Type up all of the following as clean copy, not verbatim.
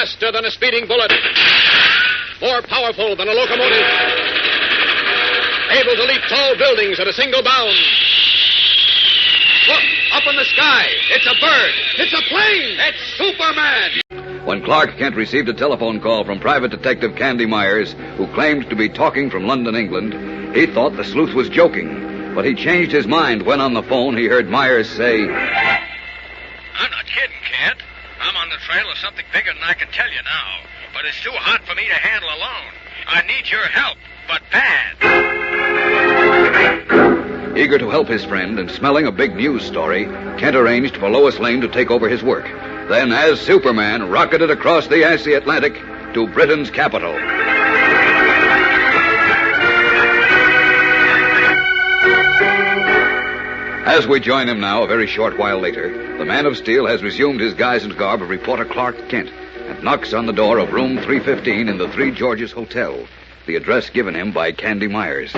Faster than a speeding bullet. More powerful than a locomotive. Able to leap tall buildings at a single bound. Look, up in the sky. It's a bird. It's a plane. It's Superman. When Clark Kent received a telephone call from Private Detective Candy Myers, who claimed to be talking from London, England, he thought the sleuth was joking. But he changed his mind when on the phone he heard Myers say, I'm not kidding, Kent. I'm on the trail of something bigger than I can tell you now. But it's too hot for me to handle alone. I need your help, but bad. Eager to help his friend and smelling a big news story, Kent arranged for Lois Lane to take over his work. Then, as Superman, rocketed across the icy Atlantic to Britain's capital. As we join him now, a very short while later, the Man of Steel has resumed his guise and garb of reporter Clark Kent and knocks on the door of room 315 in the Three Georges Hotel, the address given him by Candy Myers.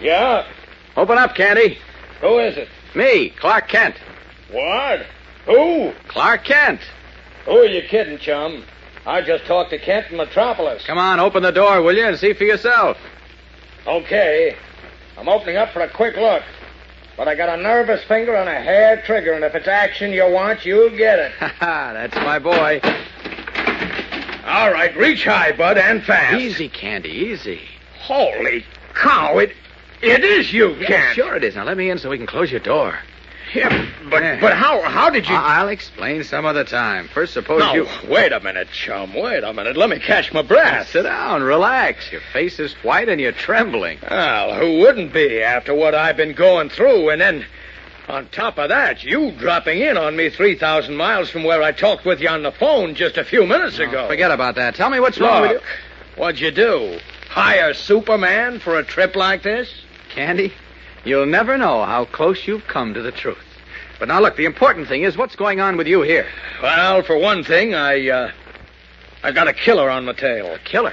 Yeah? Open up, Candy. Who is it? Me, Clark Kent. What? Who? Clark Kent. Who are you kidding, chum? I just talked to Kent in Metropolis. Come on, open the door, will you, and see for yourself. Okay. I'm opening up for a quick look. But I got a nervous finger on a hair trigger, and if it's action you want, you'll get it. Ha ha, that's my boy. All right, reach high, bud, and fast. Easy, Candy, easy. Holy cow, it is you, Yeah, Kent. sure it is. Now let me in so we can close your door. Yeah, but how did you... I'll explain some other time. First, suppose No, you... wait a minute, chum, wait a minute. Let me catch my breath. Sit down, relax. Your face is white and you're trembling. Well, who wouldn't be after what I've been going through? And then, on top of that, you dropping in on me 3,000 miles from where I talked with you on the phone just a few minutes ago. Forget about that. Tell me what's wrong with you. Look, what'd you do? Hire Superman for a trip like this? Candy, you'll never know how close you've come to the truth. But now, look, the important thing is what's going on with you here. Well, for one thing, I got a killer on my tail. A killer?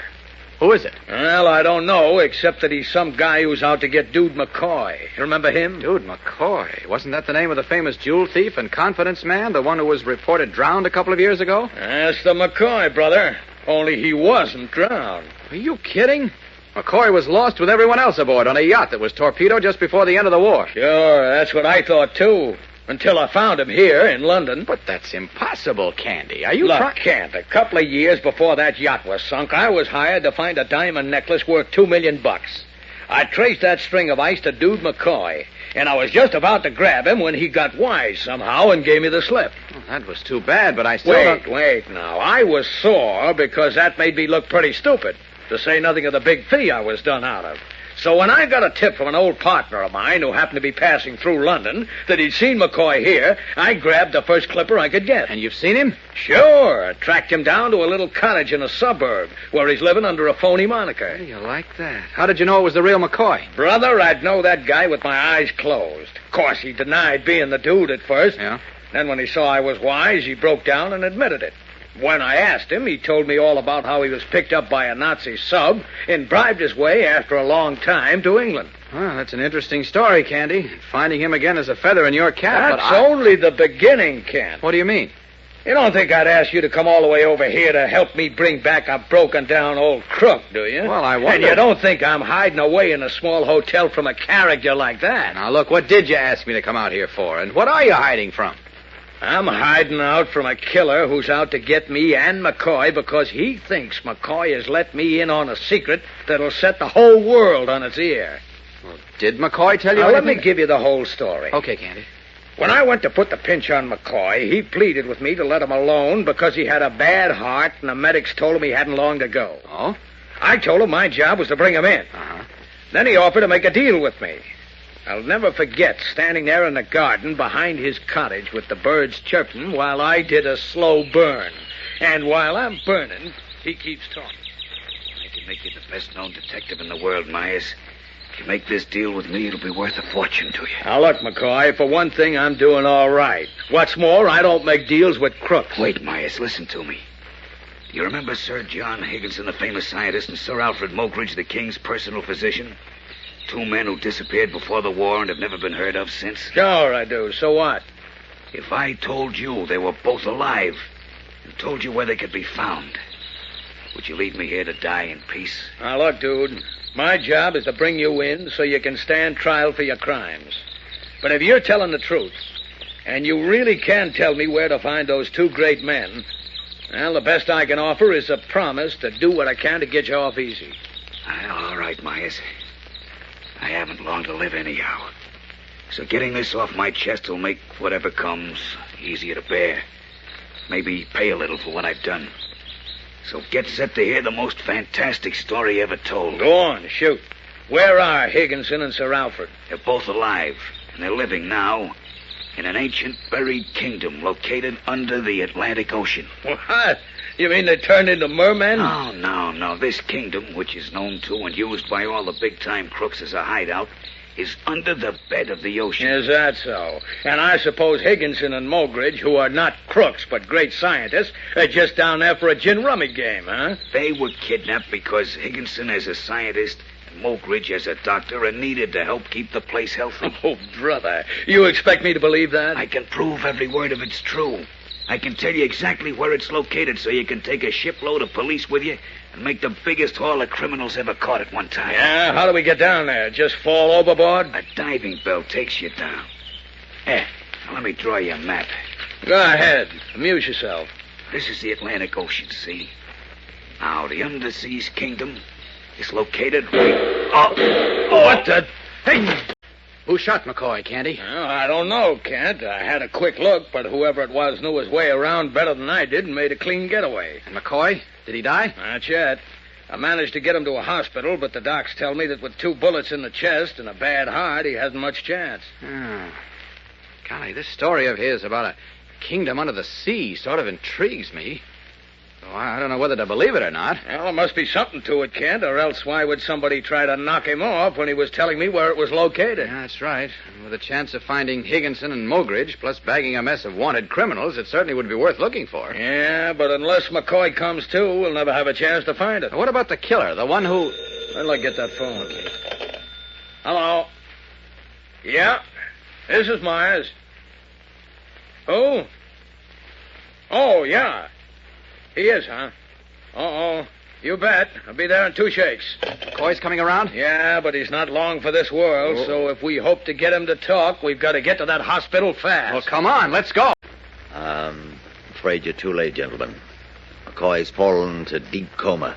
Who is it? Well, I don't know, except that he's some guy who's out to get Dude McCoy. You remember him? Dude McCoy. Wasn't that the name of the famous jewel thief and confidence man, the one who was reported drowned a couple of years ago? That's the McCoy, brother. Only he wasn't drowned. Are you kidding? McCoy was lost with everyone else aboard on a yacht that was torpedoed just before the end of the war. Sure, that's what I thought, too. Until I found him here in London. But that's impossible, Candy. Are you... Look, Kent, a couple of years before that yacht was sunk, I was hired to find a diamond necklace worth $2 million. I traced that string of ice to Dude McCoy, and I was just about to grab him when he got wise somehow and gave me the slip. Well, that was too bad, but I still Wait now. I was sore because that made me look pretty stupid, to say nothing of the big fee I was done out of. So when I got a tip from an old partner of mine who happened to be passing through London that he'd seen McCoy here, I grabbed the first clipper I could get. And you've seen him? Sure. Tracked him down to a little cottage in a suburb where he's living under a phony moniker. Hey, you like that? How did you know it was the real McCoy? Brother, I'd know that guy with my eyes closed. Of course, he denied being the dude at first. Yeah? Then when he saw I was wise, he broke down and admitted it. When I asked him, he told me all about how he was picked up by a Nazi sub and bribed his way after a long time to England. Well, that's an interesting story, Candy. Finding him again is a feather in your cap. That's only the beginning, Kent. What do you mean? You don't think I'd ask you to come all the way over here to help me bring back a broken-down old crook, do you? Well, I wonder... And you don't think I'm hiding away in a small hotel from a character like that? Now, look, what did you ask me to come out here for? And what are you hiding from? I'm hiding out from a killer who's out to get me and McCoy because he thinks McCoy has let me in on a secret that'll set the whole world on its ear. Well, did McCoy tell you Now, let anything? me give you the whole story. Okay, Candy. When I went to put the pinch on McCoy, he pleaded with me to let him alone because he had a bad heart and the medics told him he hadn't long to go. Oh? I told him my job was to bring him in. Uh-huh. Then he offered to make a deal with me. I'll never forget standing there in the garden behind his cottage with the birds chirping while I did a slow burn. And while I'm burning, he keeps talking. I can make you the best-known detective in the world, Myers. If you make this deal with me, it'll be worth a fortune to you. Now, look, McCoy, for one thing, I'm doing all right. What's more, I don't make deals with crooks. Wait, Myers, listen to me. Do you remember Sir John Higginson, the famous scientist, and Sir Alfred Moggridge, the king's personal physician? Two men who disappeared before the war and have never been heard of since. Sure I do. So what? If I told you they were both alive and told you where they could be found, would you leave me here to die in peace? Now, look, dude, my job is to bring you in so you can stand trial for your crimes. But if you're telling the truth, and you really can tell me where to find those two great men, well, the best I can offer is a promise to do what I can to get you off easy. All right, Myers. I haven't long to live anyhow. So getting this off my chest will make whatever comes easier to bear. Maybe pay a little for what I've done. So get set to hear the most fantastic story ever told. Go on, shoot. Where are Higginson and Sir Alfred? They're both alive, and they're living now in an ancient buried kingdom located under the Atlantic Ocean. What? You mean they turned into mermen? No. This kingdom, which is known to and used by all the big-time crooks as a hideout, is under the bed of the ocean. Is that so? And I suppose Higginson and Mogridge, who are not crooks but great scientists, are just down there for a gin-rummy game, huh? They were kidnapped because Higginson, as a scientist, and Mogridge, as a doctor, are needed to help keep the place healthy. Oh, brother, you expect me to believe that? I can prove every word of it's true. I can tell you exactly where it's located so you can take a shipload of police with you and make the biggest haul of criminals ever caught at one time. Yeah, how do we get down there? Just fall overboard? A diving bell takes you down. Now let me draw you a map. Go ahead. Amuse yourself. This is the Atlantic Ocean, see? Now, the underseas kingdom is located right... What the... Hey! Who shot McCoy, Candy? Well, I don't know, Kent. I had a quick look, but whoever it was knew his way around better than I did and made a clean getaway. And McCoy? Did he die? Not yet. I managed to get him to a hospital, but the docs tell me that with 2 bullets in the chest and a bad heart, he hasn't much chance. Golly, this story of his about a kingdom under the sea sort of intrigues me. So I don't know whether to believe it or not. Well, there must be something to it, Kent, or else why would somebody try to knock him off when he was telling me where it was located? Yeah, that's right. And with a chance of finding Higginson and Mogridge, plus bagging a mess of wanted criminals, it certainly would be worth looking for. Yeah, but unless McCoy comes too, we'll never have a chance to find it. What about the killer, the one who... Wait till I get that phone. Okay. Hello? Yeah? This is Myers. Who? Oh, yeah. He is, huh? Uh-oh. You bet. I'll be there in 2 shakes. McCoy's coming around? Yeah, but he's not long for this world, so if we hope to get him to talk, we've got to get to that hospital fast. Well, come on, let's go. I'm afraid you're too late, gentlemen. McCoy's fallen into deep coma.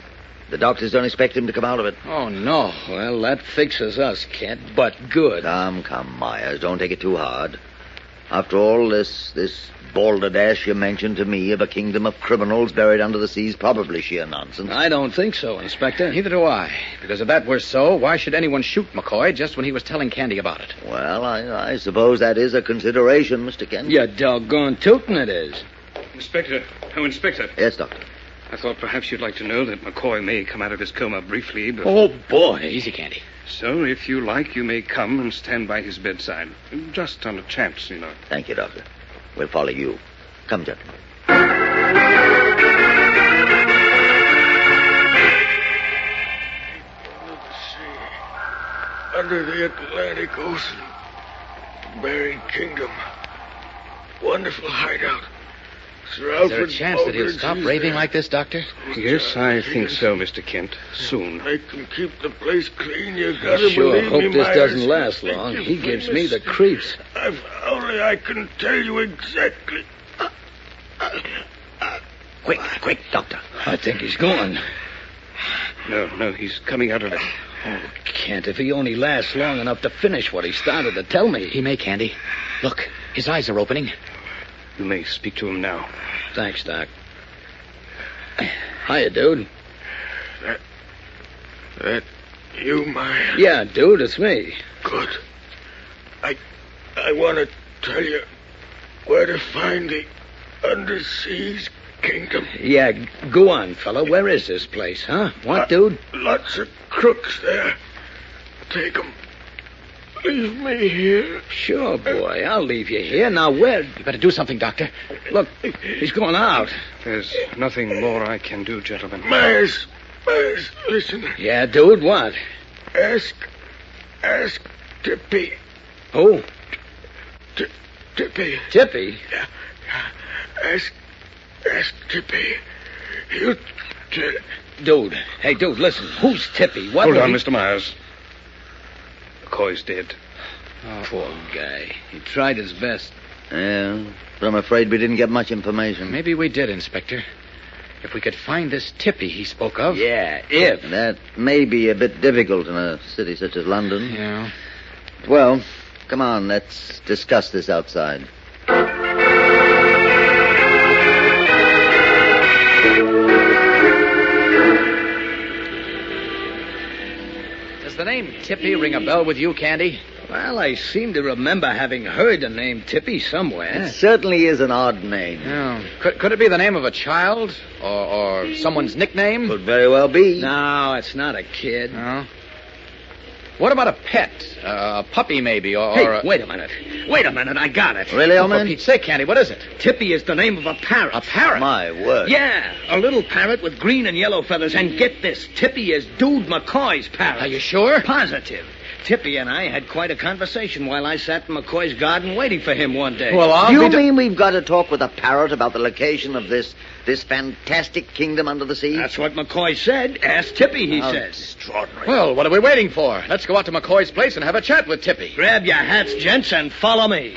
The doctors don't expect him to come out of it. Oh, no. Well, that fixes us, Kent, but good. Come, Myers. Don't take it too hard. After all, this balderdash you mentioned to me of a kingdom of criminals buried under the sea is probably sheer nonsense. I don't think so, Inspector. Neither do I. Because if that were so, why should anyone shoot McCoy just when he was telling Candy about it? Well, I suppose that is a consideration, Mr. Kent. You're doggone tootin' it is. Inspector. Oh, Inspector. Yes, Doctor. I thought perhaps you'd like to know that McCoy may come out of his coma briefly, but... Oh, boy. Easy, Candy. So, if you like, you may come and stand by his bedside. Just on a chance, you know. Thank you, Doctor. We'll follow you. Come, gentlemen. Under the Atlantic Ocean, buried kingdom. Wonderful hideout. Sir Is there a Alfred chance that he'll Mogridge stop is raving there. like this, Doctor? Yes, I think so, Mr. Kent. Soon. They can keep the place clean. You I gotta sure believe hope me, this Myers. doesn't last Think long. you're He gives me the famous. creeps. If only I can tell you exactly. Quick, Doctor. I think he's gone. No, he's coming out of it. Oh, Kent, if he only lasts long enough to finish what he started to tell me. He may, Candy. Look, his eyes are opening. You may speak to him now. Thanks, Doc. Hiya, dude. That you, Myers? Yeah, dude, it's me. Good. I want to tell you where to find the underseas kingdom. Yeah, go on, fella. Where is this place, huh? What, dude? Lots of crooks there. Take 'em. Leave me here. Sure, boy. I'll leave you here. Now, where? You better do something, Doctor. Look, he's going out. There's nothing more I can do, gentlemen. Myers, listen. Yeah, dude, what? Ask Tippy. Who? Tippy. Tippy? Ask Ask Tippy. He'll tell... Dude. Hey, dude, listen. Who's Tippy? What? Hold on, Mr. Myers. McCoy's dead. Oh, poor guy. He tried his best. Yeah, but I'm afraid we didn't get much information. Maybe we did, Inspector. If we could find this Tippy he spoke of. Yeah, if. That may be a bit difficult in a city such as London. Yeah. Well, come on, let's discuss this outside. Does the name Tippy ring a bell with you, Candy? Well, I seem to remember having heard the name Tippy somewhere. It certainly is an odd name. Yeah. Could it be the name of a child? Or someone's nickname? Could very well be. No, it's not a kid. No. What about a pet? A puppy, maybe, or... Hey, wait a minute. Wait a minute, I got it. Really, old For man? Pete's sake, Candy, what is it? Tippy is the name of a parrot. A parrot? My word. Yeah, a little parrot with green and yellow feathers. And get this, Tippy is Dude McCoy's parrot. Are you sure? Positive. Tippy and I had quite a conversation while I sat in McCoy's garden waiting for him one day. Well, You mean we've got to talk with a parrot about the location of this fantastic kingdom under the sea? That's what McCoy said. Ask Tippy, he says. Extraordinary. Well, what are we waiting for? Let's go out to McCoy's place and have a chat with Tippy. Grab your hats, gents, and follow me.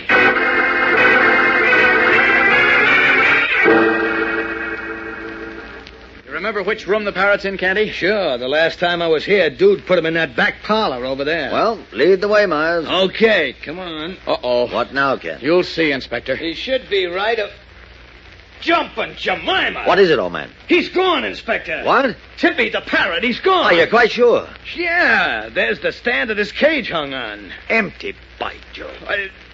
You remember which room the parrot's in, Candy? Sure, the last time I was here, Dude put him in that back parlor over there. Well, lead the way, Myers. Okay, come on. Uh-oh. What now, Ken? You'll see, Inspector. He should be right up... Jumping Jemima! What is it, old man? He's gone, Inspector. What? Tippy the parrot, he's gone. Are you quite sure? Yeah, there's the stand that his cage hung on. Empty, by Jove.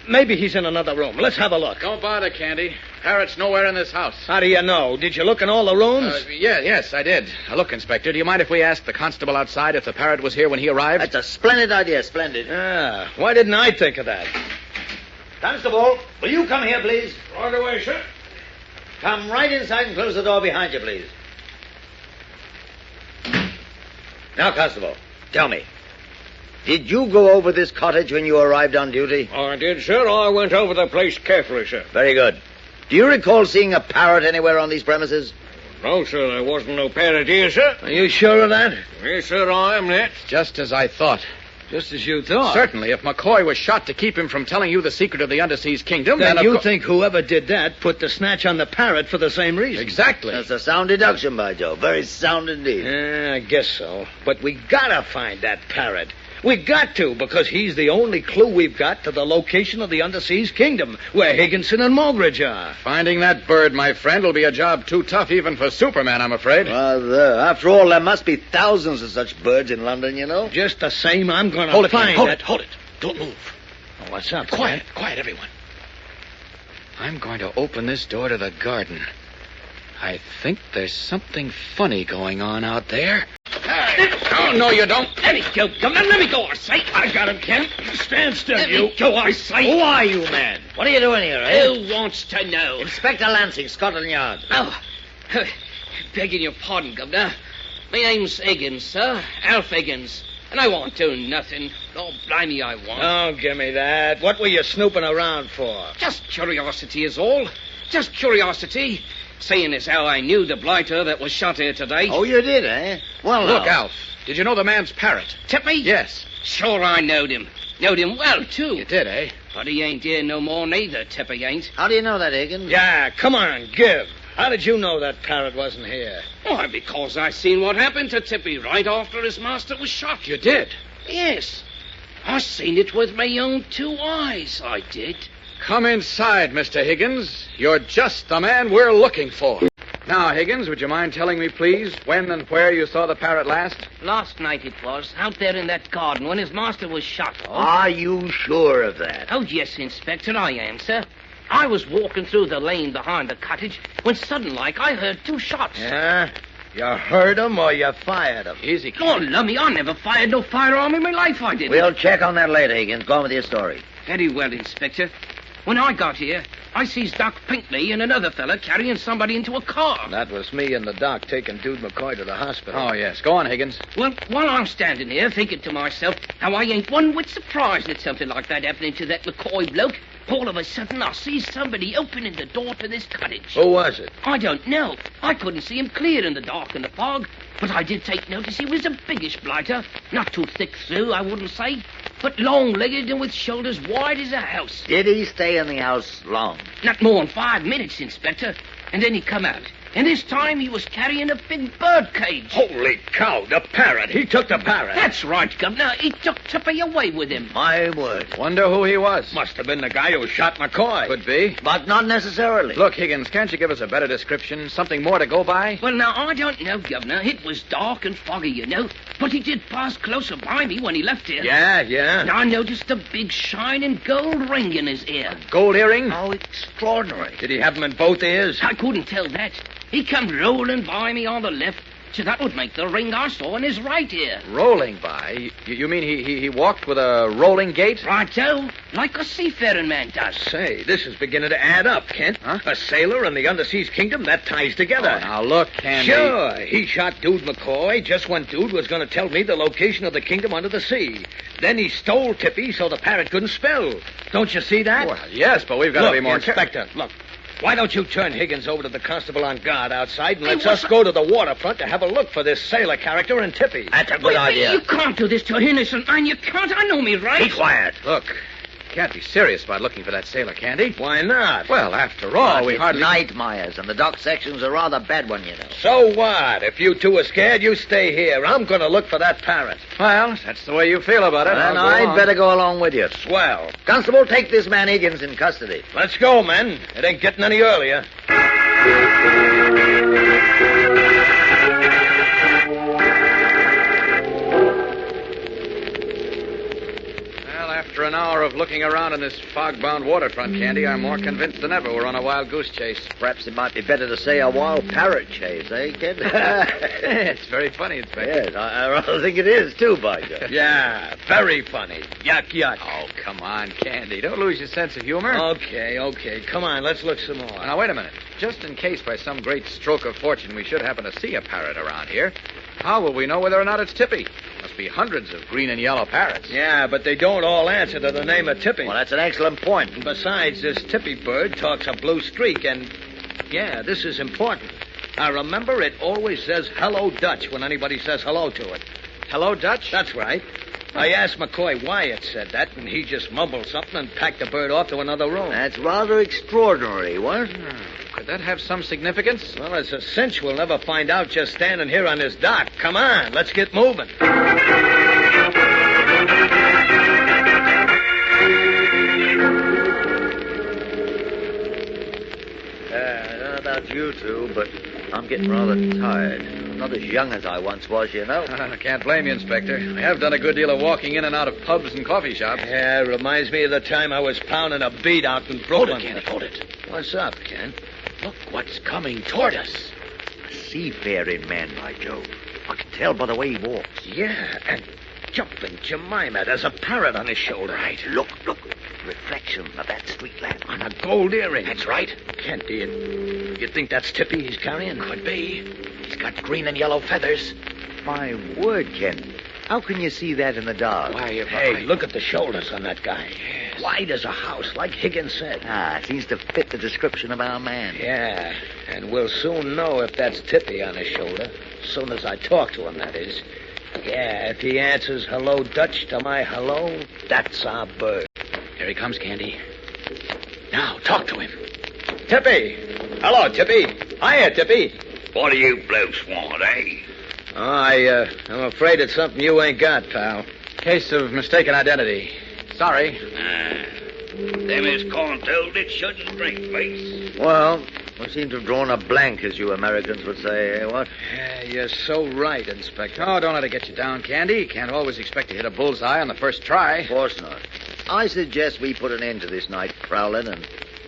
Maybe he's in another room. Let's have a look. Don't bother, Candy. Parrot's nowhere in this house. How do you know? Did you look in all the rooms? Yes, I did. Look, Inspector, do you mind if we ask the constable outside if the parrot was here when he arrived? That's a splendid idea, splendid. Why didn't I think of that? Constable, will you come here, please? Right away, sir. Come right inside and close the door behind you, please. Now, Constable, tell me. Did you go over this cottage when you arrived on duty? I did, sir. I went over the place carefully, sir. Very good. Do you recall seeing a parrot anywhere on these premises? No, sir. There wasn't no parrot here, sir. Are you sure of that? Yes, sir, I am that. Just as I thought. Just as you thought. Certainly, if McCoy was shot to keep him from telling you the secret of the Underseas Kingdom, Then then you think whoever did that put the snatch on the parrot for the same reason? Exactly. That's a sound deduction, by Joe. Very sound indeed. Yeah, I guess so. But we gotta find that parrot. We got to, because he's the only clue we've got to the location of the Underseas Kingdom, where Higginson and Mogridge are. Finding that bird, my friend, will be a job too tough even for Superman, I'm afraid. After all, there must be thousands of such birds in London, you know. Just the same, I'm gonna Hold it, find Ken. Hold that... it, hold it. Don't move. Oh, what's up? Quiet, quiet, everyone. I'm going to open this door to the garden. I think there's something funny going on out there. Oh, no, you don't. Let me go. Come on, let me go, I say. I got him, Ken. Stand still, Let you. me go, I say. Who are you, man? What are you doing here, eh? Who wants to know? Inspector Lansing, Scotland Yard. Oh, begging your pardon, Governor. My name's Higgins, sir. Alf Higgins. And I won't do nothing. Oh, blimey, I won't. Oh, give me that. What were you snooping around for? Just curiosity is all. Just curiosity. Seeing as how I knew the blighter that was shot here today. Oh, you did, eh? Well, Look, now. Alf, did you know the man's parrot? Tippy? Yes. Sure I knowed him. Knowed him well, too. You did, eh? But he ain't here no more neither, Tippy ain't. How do you know that, Higgins? Yeah, come on, give. How did you know that parrot wasn't here? Why, because I seen what happened to Tippy right after his master was shot. You did? Yes. I seen it with my own two eyes, I did. Come inside, Mr. Higgins. You're just the man we're looking for. Now, Higgins, would you mind telling me, please, when and where you saw the parrot last? Last night it was, out there in that garden when his master was shot. Are you sure of that? Oh, yes, Inspector, I am, sir. I was walking through the lane behind the cottage when sudden like I heard two shots. Yeah? You heard him or you fired him? Easy, Oh, kid. lummy, I never fired no firearm in my life, I didn't. We'll check on that later, Higgins. Go on with your story. Very well, Inspector. When I got here, I sees Doc Pinckney and another fella carrying somebody into a car. That was me and the doc taking Dude McCoy to the hospital. Oh, yes. Go on, Higgins. Well, while I'm standing here thinking to myself how I ain't one whit surprised at something like that happening to that McCoy bloke, All of a sudden, I see somebody opening the door to this cottage. Who was it? I don't know. I couldn't see him clear in the dark and the fog, but I did take notice he was a biggish blighter. Not too thick through, I wouldn't say, but long-legged and with shoulders wide as a house. Did he stay in the house long? Not more than 5 minutes, Inspector, and then he come out. And this time he was carrying a big bird cage. Holy cow, the parrot. He took the parrot. That's right, Governor. He took Tippy away with him. My word. Wonder who he was. Must have been the guy who shot McCoy. Could be. But not necessarily. Look, Higgins, can't you give us a better description? Something more to go by? Well, now, I don't know, Governor. It was dark and foggy, you know. But he did pass closer by me when he left here. Yeah. And I noticed a big shining gold ring in his ear. Gold earring? How extraordinary. Did he have him in both ears? I couldn't tell that. He come rolling by me on the left, so that would make the ring I saw in his right ear. Rolling by? You mean he walked with a rolling gait? Righto, like a seafaring man does. Say, this is beginning to add up, Kent. Huh? A sailor and the Underseas Kingdom, that ties together. Oh, now look, Candy. Sure, he shot Dude McCoy just when Dude was going to tell me the location of the kingdom under the sea. Then he stole Tippy so the parrot couldn't spell. Don't you see that? Well, yes, but we've got to be more Inspector, look. Why don't you turn Higgins over to the constable on guard outside and Hey, let's us what's go to the waterfront to have a look for this sailor character and Tippy? That's a good Wait, idea. You can't do this to an innocent man. You can't. I know me, right? Be quiet. Look, can't be serious about looking for that sailor, Candy. Why not? Well, after all, we it's hardly... night, Myers, and the dock section's a rather bad one, you know. So what? If you two are scared, you stay here. I'm going to look for that parrot. Well, that's the way you feel about it. Then I'll go I'd on. better go along with you. Swell. Constable, take this man Higgins in custody. Let's go, men. It ain't getting any earlier. Well, after an hour of looking around in this fog-bound waterfront, Candy, I'm more convinced than ever we're on a wild goose chase. Perhaps it might be better to say a wild parrot chase, eh, kid? It's very funny, Inspector. Yes, I rather think it is, too, by God. Yeah, very funny. Yuck, yuck. Oh, come on, Candy. Don't lose your sense of humor. Okay. Come on, let's look some more. Now, wait a minute. Just in case by some great stroke of fortune we should happen to see a parrot around here, how will we know whether or not it's Tippy? Must be hundreds of green and yellow parrots. Yeah, but they don't all answer to the name of Tippy. Well, that's an excellent point. And besides, this Tippy bird talks a blue streak, and, yeah, this is important. I remember it always says hello Dutch when anybody says hello to it. Hello, Dutch? That's right. I asked McCoy why it said that, and he just mumbled something and packed the bird off to another room. That's rather extraordinary, what? Could that have some significance? Well, it's a cinch we'll never find out just standing here on this dock. Come on, let's get moving. I don't know about you two, but I'm getting rather tired. I'm not as young as I once was, you know. I can't blame you, Inspector. We have done a good deal of walking in and out of pubs and coffee shops. Yeah, reminds me of the time I was pounding a beat out in Brooklyn. Hold it. What's up, Ken? Look what's coming toward us. A seafaring man, by Jove. I can tell by the way he walks. Yeah, and jumping Jemima. There's a parrot on his shoulder. Right, look. Reflection of that street lamp. On a gold earring. That's right. Kent, do you think that's Tippy he's carrying? Could be. He's got green and yellow feathers. My word, Ken. How can you see that in the dark? Hey, look at the shoulders on that guy. Yes. Wide as a house, like Higgins said. Seems to fit the description of our man. Yeah, and we'll soon know if that's Tippy on his shoulder. As soon as I talk to him, that is. Yeah, if he answers hello Dutch to my hello, that's our bird. Here he comes, Candy. Now, talk to him. Tippy! Hello, Tippy. Hiya, Tippy. What do you blokes want, eh? Oh, I'm afraid it's something you ain't got, pal. Case of mistaken identity. Sorry. Them is can't hold it, shouldn't drink, face. Well, we seem to have drawn a blank, as you Americans would say, eh, what? Yeah, you're so right, Inspector. Oh, don't let it get you down, Candy. You can't always expect to hit a bullseye on the first try. Of course not. I suggest we put an end to this night prowling and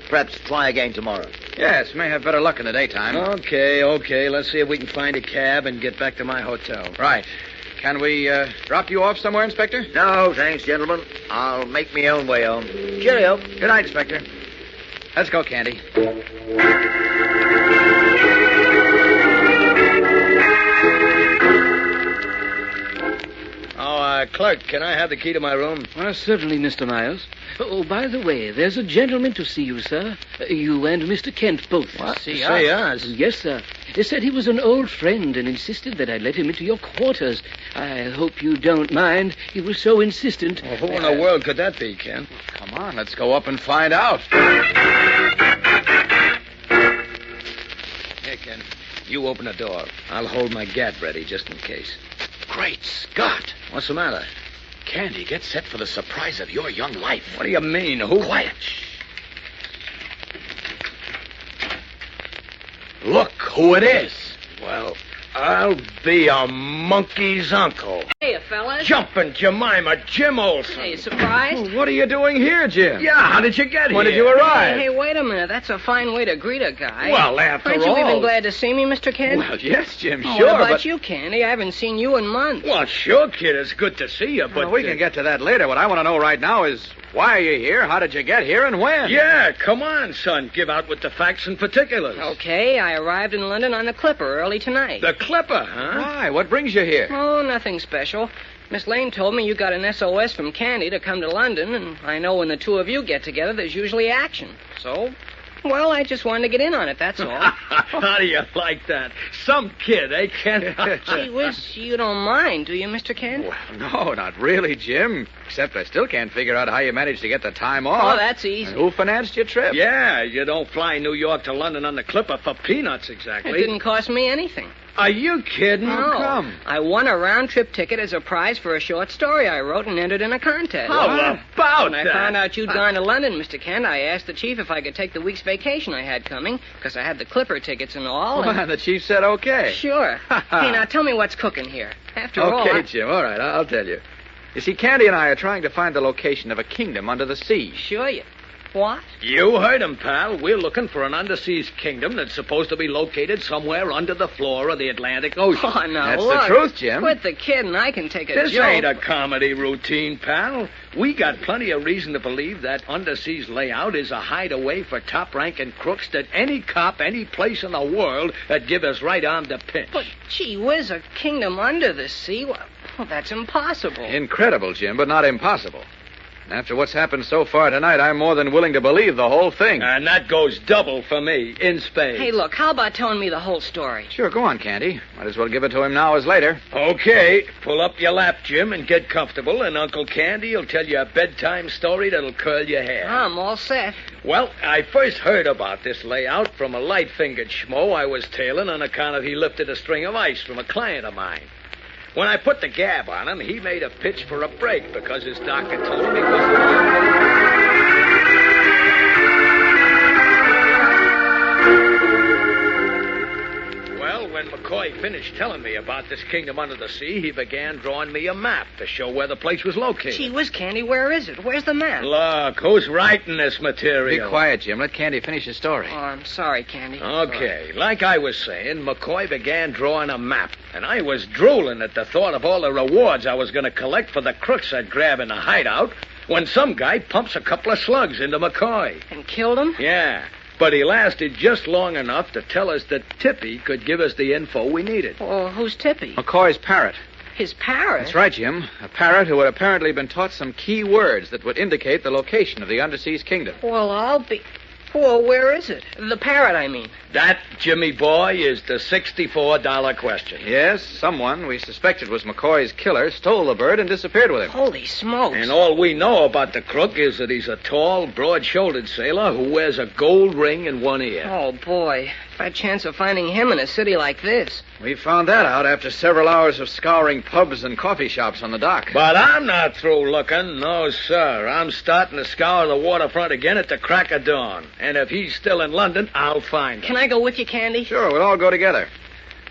perhaps try again tomorrow. Yes, may have better luck in the daytime. Okay. Let's see if we can find a cab and get back to my hotel. Right. Can we drop you off somewhere, Inspector? No, thanks, gentlemen. I'll make my own way home. Cheerio. Good night, Inspector. Let's go, Candy. Oh, clerk, can I have the key to my room? Well, certainly, Mr. Miles. Oh, by the way, there's a gentleman to see you, sir. You and Mr. Kent both. What? See us? Yes, sir. He said he was an old friend and insisted that I let him into your quarters. I hope you don't mind. He was so insistent. Well, who in the world could that be, Kent? Come on, let's go up and find out. Here, Kent. You open the door. I'll hold my gat ready just in case. Great Scott. What's the matter? Candy, get set for the surprise of your young life. What do you mean? Who? Quiet. Shh. Look who it is. Well, I'll be a monkey's uncle. Hey, fellas. Jumpin' Jemima, Jim Olsen. Hey, surprised? What are you doing here, Jim? Yeah, how did you get here? When did you arrive? Hey, wait a minute. That's a fine way to greet a guy. Well, after Aren't you all... even glad to see me, Mr. Kent? Well, yes, Jim, Oh, sure, what about but... you, Candy? I haven't seen you in months. Well, sure, kid. It's good to see you, but... Well, we can get to that later. What I want to know right now is why are you here, how did you get here, and when? Yeah, come on, son. Give out with the facts and particulars. Okay, I arrived in London on the Clipper early tonight. The Clipper, huh? Why? What brings you here? Oh, nothing special. Miss Lane told me you got an SOS from Candy to come to London, and I know when the two of you get together, there's usually action. So, well, I just wanted to get in on it, that's all. How do you like that? Some kid, eh, Kent? Gee whiz, you don't mind, do you, Mr. Kent? Well, no, not really, Jim. Except I still can't figure out how you managed to get the time off. Oh, that's easy. And who financed your trip? Yeah, you don't fly New York to London on the Clipper for peanuts, exactly. It didn't cost me anything. Are you kidding? No. How come? I won a round-trip ticket as a prize for a short story I wrote and entered in a contest. How about When I that? found out you'd gone to London, Mr. Kent, I asked the chief if I could take the week's vacation I had coming, because I had the Clipper tickets and all. Well, and the chief said okay. Sure. Hey, now tell me what's cooking here. After all, Okay, Jim, all right, I'll tell you. You see, Candy and I are trying to find the location of a kingdom under the sea. Sure you. What? You heard him, pal. We're looking for an underseas kingdom that's supposed to be located somewhere under the floor of the Atlantic Ocean. Oh, now That's look. the truth, Jim. Quit the kidding. I can take a This joke. ain't a comedy routine, pal. We got plenty of reason to believe that underseas layout is a hideaway for top-ranking crooks that any cop, any place in the world, would give us right on the pinch. But, gee whiz, a kingdom under the sea? Well, that's impossible. Incredible, Jim, but not impossible. After what's happened so far tonight, I'm more than willing to believe the whole thing. And that goes double for me, in spades. Hey, look, how about telling me the whole story? Sure, go on, Candy. Might as well give it to him now as later. Okay, pull up your lap, Jim, and get comfortable, and Uncle Candy will tell you a bedtime story that'll curl your hair. I'm all set. Well, I first heard about this layout from a light-fingered schmo I was tailing on account of he lifted a string of ice from a client of mine. When I put the gab on him, he made a pitch for a break because his doctor told him he was... Well, when McCoy finished telling me about this kingdom under the sea, he began drawing me a map to show where the place was located. Gee whiz, Candy, where is it? Where's the map? Look, who's writing this Be material? quiet, Jim. Let Candy finish his story. Oh, I'm sorry, Candy. Okay, like I was saying, McCoy began drawing a map, and I was drooling at the thought of all the rewards I was going to collect for the crooks I'd grab in the hideout when some guy pumps a couple of slugs into McCoy. And killed him? Yeah, but he lasted just long enough to tell us that Tippy could give us the info we needed. Oh, who's Tippy? McCoy's parrot. His parrot? That's right, Jim. A parrot who had apparently been taught some key words that would indicate the location of the underseas kingdom. Well, I'll be... Well, where is it? The parrot, I mean. That, Jimmy boy, is the $64 question. Yes, someone, we suspected was McCoy's killer, stole the bird and disappeared with him. Holy smokes. And all we know about the crook is that he's a tall, broad-shouldered sailor who wears a gold ring in one ear. Oh, boy. If I had a chance of finding him in a city like this. We found that out after several hours of scouring pubs and coffee shops on the dock. But I'm not through looking. No, sir. I'm starting to scour the waterfront again at the crack of dawn. And if he's still in London, I'll find him. Can I go with you, Candy? Sure, we'll all go together.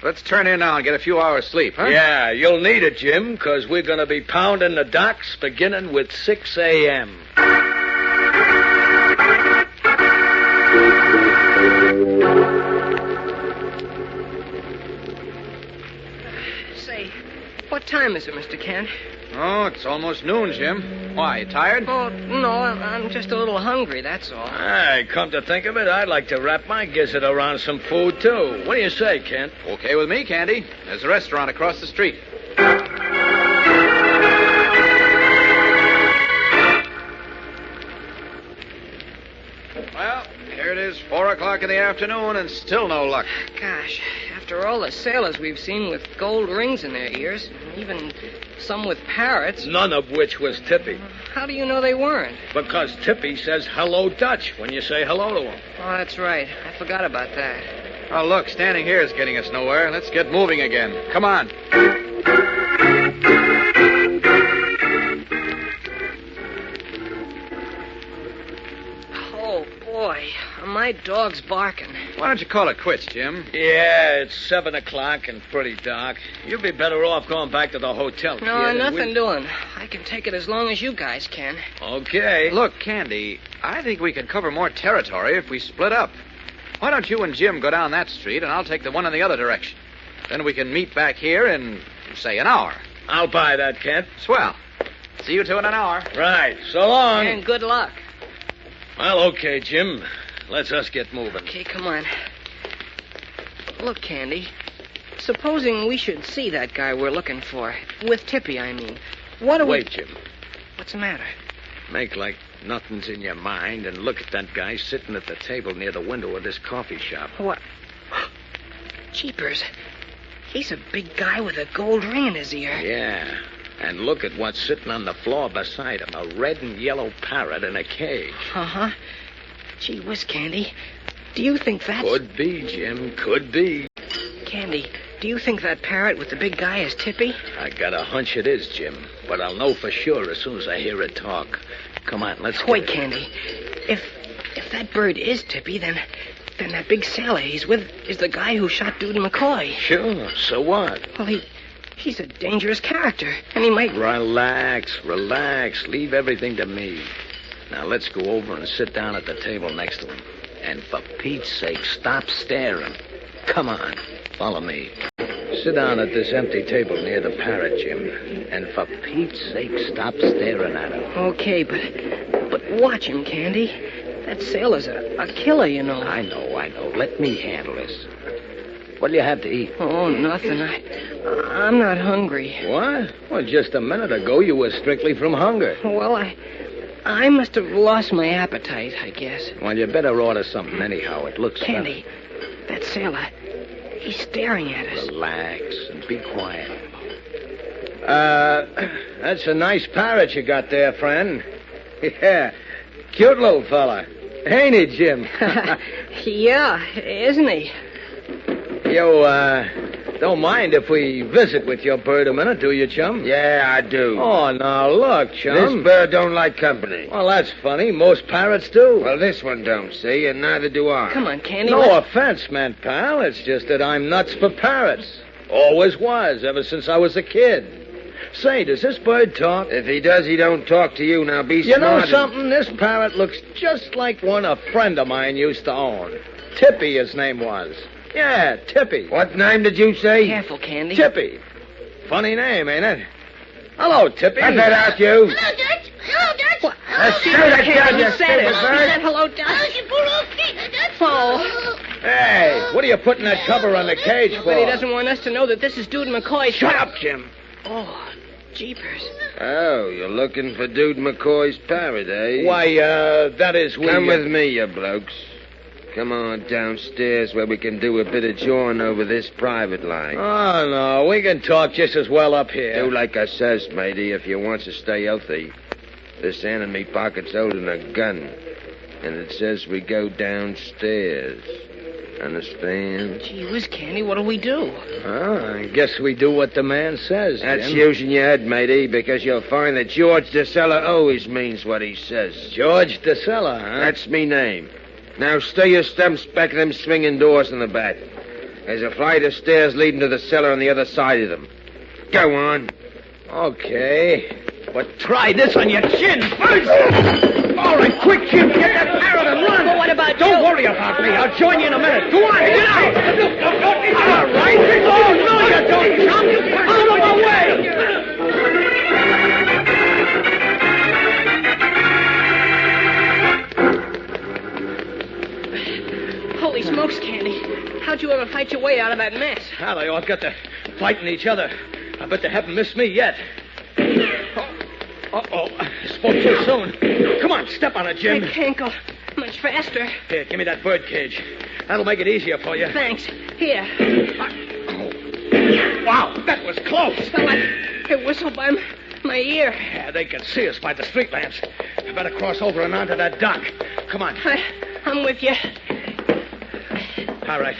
Let's turn in now and get a few hours' sleep, huh? Yeah, you'll need it, Jim, because we're going to be pounding the docks beginning with 6 a.m. Say, what time is it, Mr. Kent? Oh, it's almost noon, Jim. Why, you tired? Oh, no, I'm just a little hungry, that's all. Hey, come to think of it, I'd like to wrap my gizzard around some food, too. What do you say, Kent? Okay with me, Candy. There's a restaurant across the street. 4 o'clock in the afternoon and still no luck. Gosh, after all the sailors we've seen with gold rings in their ears, even some with parrots. None of which was Tippy. How do you know they weren't? Because Tippy says hello Dutch when you say hello to him. Oh, that's right. I forgot about that. Oh, look, standing here is getting us nowhere. Let's get moving again. Come on. Oh, boy. My dog's barking. Why don't you call it quits, Jim? Yeah, it's 7 o'clock and pretty dark. You'd be better off going back to the hotel. No, kid, nothing doing. I can take it as long as you guys can. Okay. Look, Candy, I think we can cover more territory if we split up. Why don't you and Jim go down that street, and I'll take the one in the other direction. Then we can meet back here in, say, an hour. I'll buy that, Kent. Swell. See you two in an hour. Right. So long. And good luck. Well, okay, Jim. Let's us get moving. Okay, come on. Look, Candy. Supposing we should see that guy we're looking for. With Tippy, I mean. What do Wait, Jim. What's the matter? Make like nothing's in your mind and look at that guy sitting at the table near the window of this coffee shop. What? Jeepers. He's a big guy with a gold ring in his ear. Yeah. And look at what's sitting on the floor beside him. A red and yellow parrot in a cage. Uh-huh. Gee whiz, Candy. Do you think that's... Could be, Jim. Could be. Candy, do you think that parrot with the big guy is Tippy? I got a hunch it is, Jim. But I'll know for sure as soon as I hear it talk. Come on, let's Wait, Candy. If that bird is Tippy, then that big sailor he's with is the guy who shot Dude McCoy. Sure. So what? Well, he's a dangerous character, and he might... Relax. Leave everything to me. Now, let's go over and sit down at the table next to him. And for Pete's sake, stop staring. Come on, follow me. Sit down at this empty table near the parrot, Jim. And for Pete's sake, stop staring at him. Okay, but watch him, Candy. That sailor's a killer, you know. I know. Let me handle this. What'll you have to eat? Oh, nothing. I'm not hungry. What? Well, just a minute ago, you were strictly from hunger. Well, I must have lost my appetite, I guess. Well, you better order something anyhow. It looks Candy, that sailor, he's staring at us. Relax and be quiet. That's a nice parrot you got there, friend. Yeah, cute little fella. Ain't he, Jim? Yeah, isn't he? You, don't mind if we visit with your bird a minute, do you, chum? Yeah, I do. Oh, now look, chum. This bird don't like company. Well, that's funny. Most parrots do. Well, this one don't, see, and neither do I. Come on, Candy. No offense meant, pal. It's just that I'm nuts for parrots. Always was, ever since I was a kid. Say, does this bird talk? If he does, he don't talk to you. Now be You smart. know something? This parrot looks just like one a friend of mine used to own. Tippy, his name was. Yeah, Tippy. What name did you say? Careful, Candy. Tippy. Funny name, ain't it? Hello, Tippy. Cut that out, you. Hello, Dutch. Hello, Dutch. What? Let's shoot that down, you He said it. stupid He bird. said hello, Dutch. Oh. Hey, what are you putting that cover on the cage for? But he doesn't want us to know that this is Dude McCoy. Shut up, Jim. Oh, jeepers. Oh, you're looking for Dude McCoy's parrot, eh? Why, that is... Come with me, you blokes. Come on downstairs where we can do a bit of jawing over this private line. Oh, no, we can talk just as well up here. Do like I says, matey, if you wants to stay healthy. This hand in me pocket's holding a gun. And it says we go downstairs. Understand? Gee whiz, Candy, what'll we do? Oh, I guess we do what the man says, That's Jim. using your head, matey, because you'll find that George DeSella always means what he says. George DeSella, huh? That's me name. Now stay your stumps back of them swinging doors in the back. There's a flight of stairs leading to the cellar on the other side of them. Go on. Okay. But try this on your chin first. All right, quick, Jim. Get that parrot and run. Well, what about Don't you? worry about me. I'll join you in a minute. Go on, get out. All right. Oh, no, you don't, chum. Out of my way. Holy smokes, Candy. How'd you ever fight your way out of that mess? Well, they all got to fighting each other. I bet they haven't missed me yet. Uh-oh. I spoke too soon. Come on, step on it, Jim. My ankle. My much faster. Here, give me that bird cage. That'll make it easier for you. Thanks. Here. Wow, that was close. Fella, it whistled by my ear. Yeah, they can see us by the street lamps. I better cross over and onto that dock. Come on. I'm with you. All right.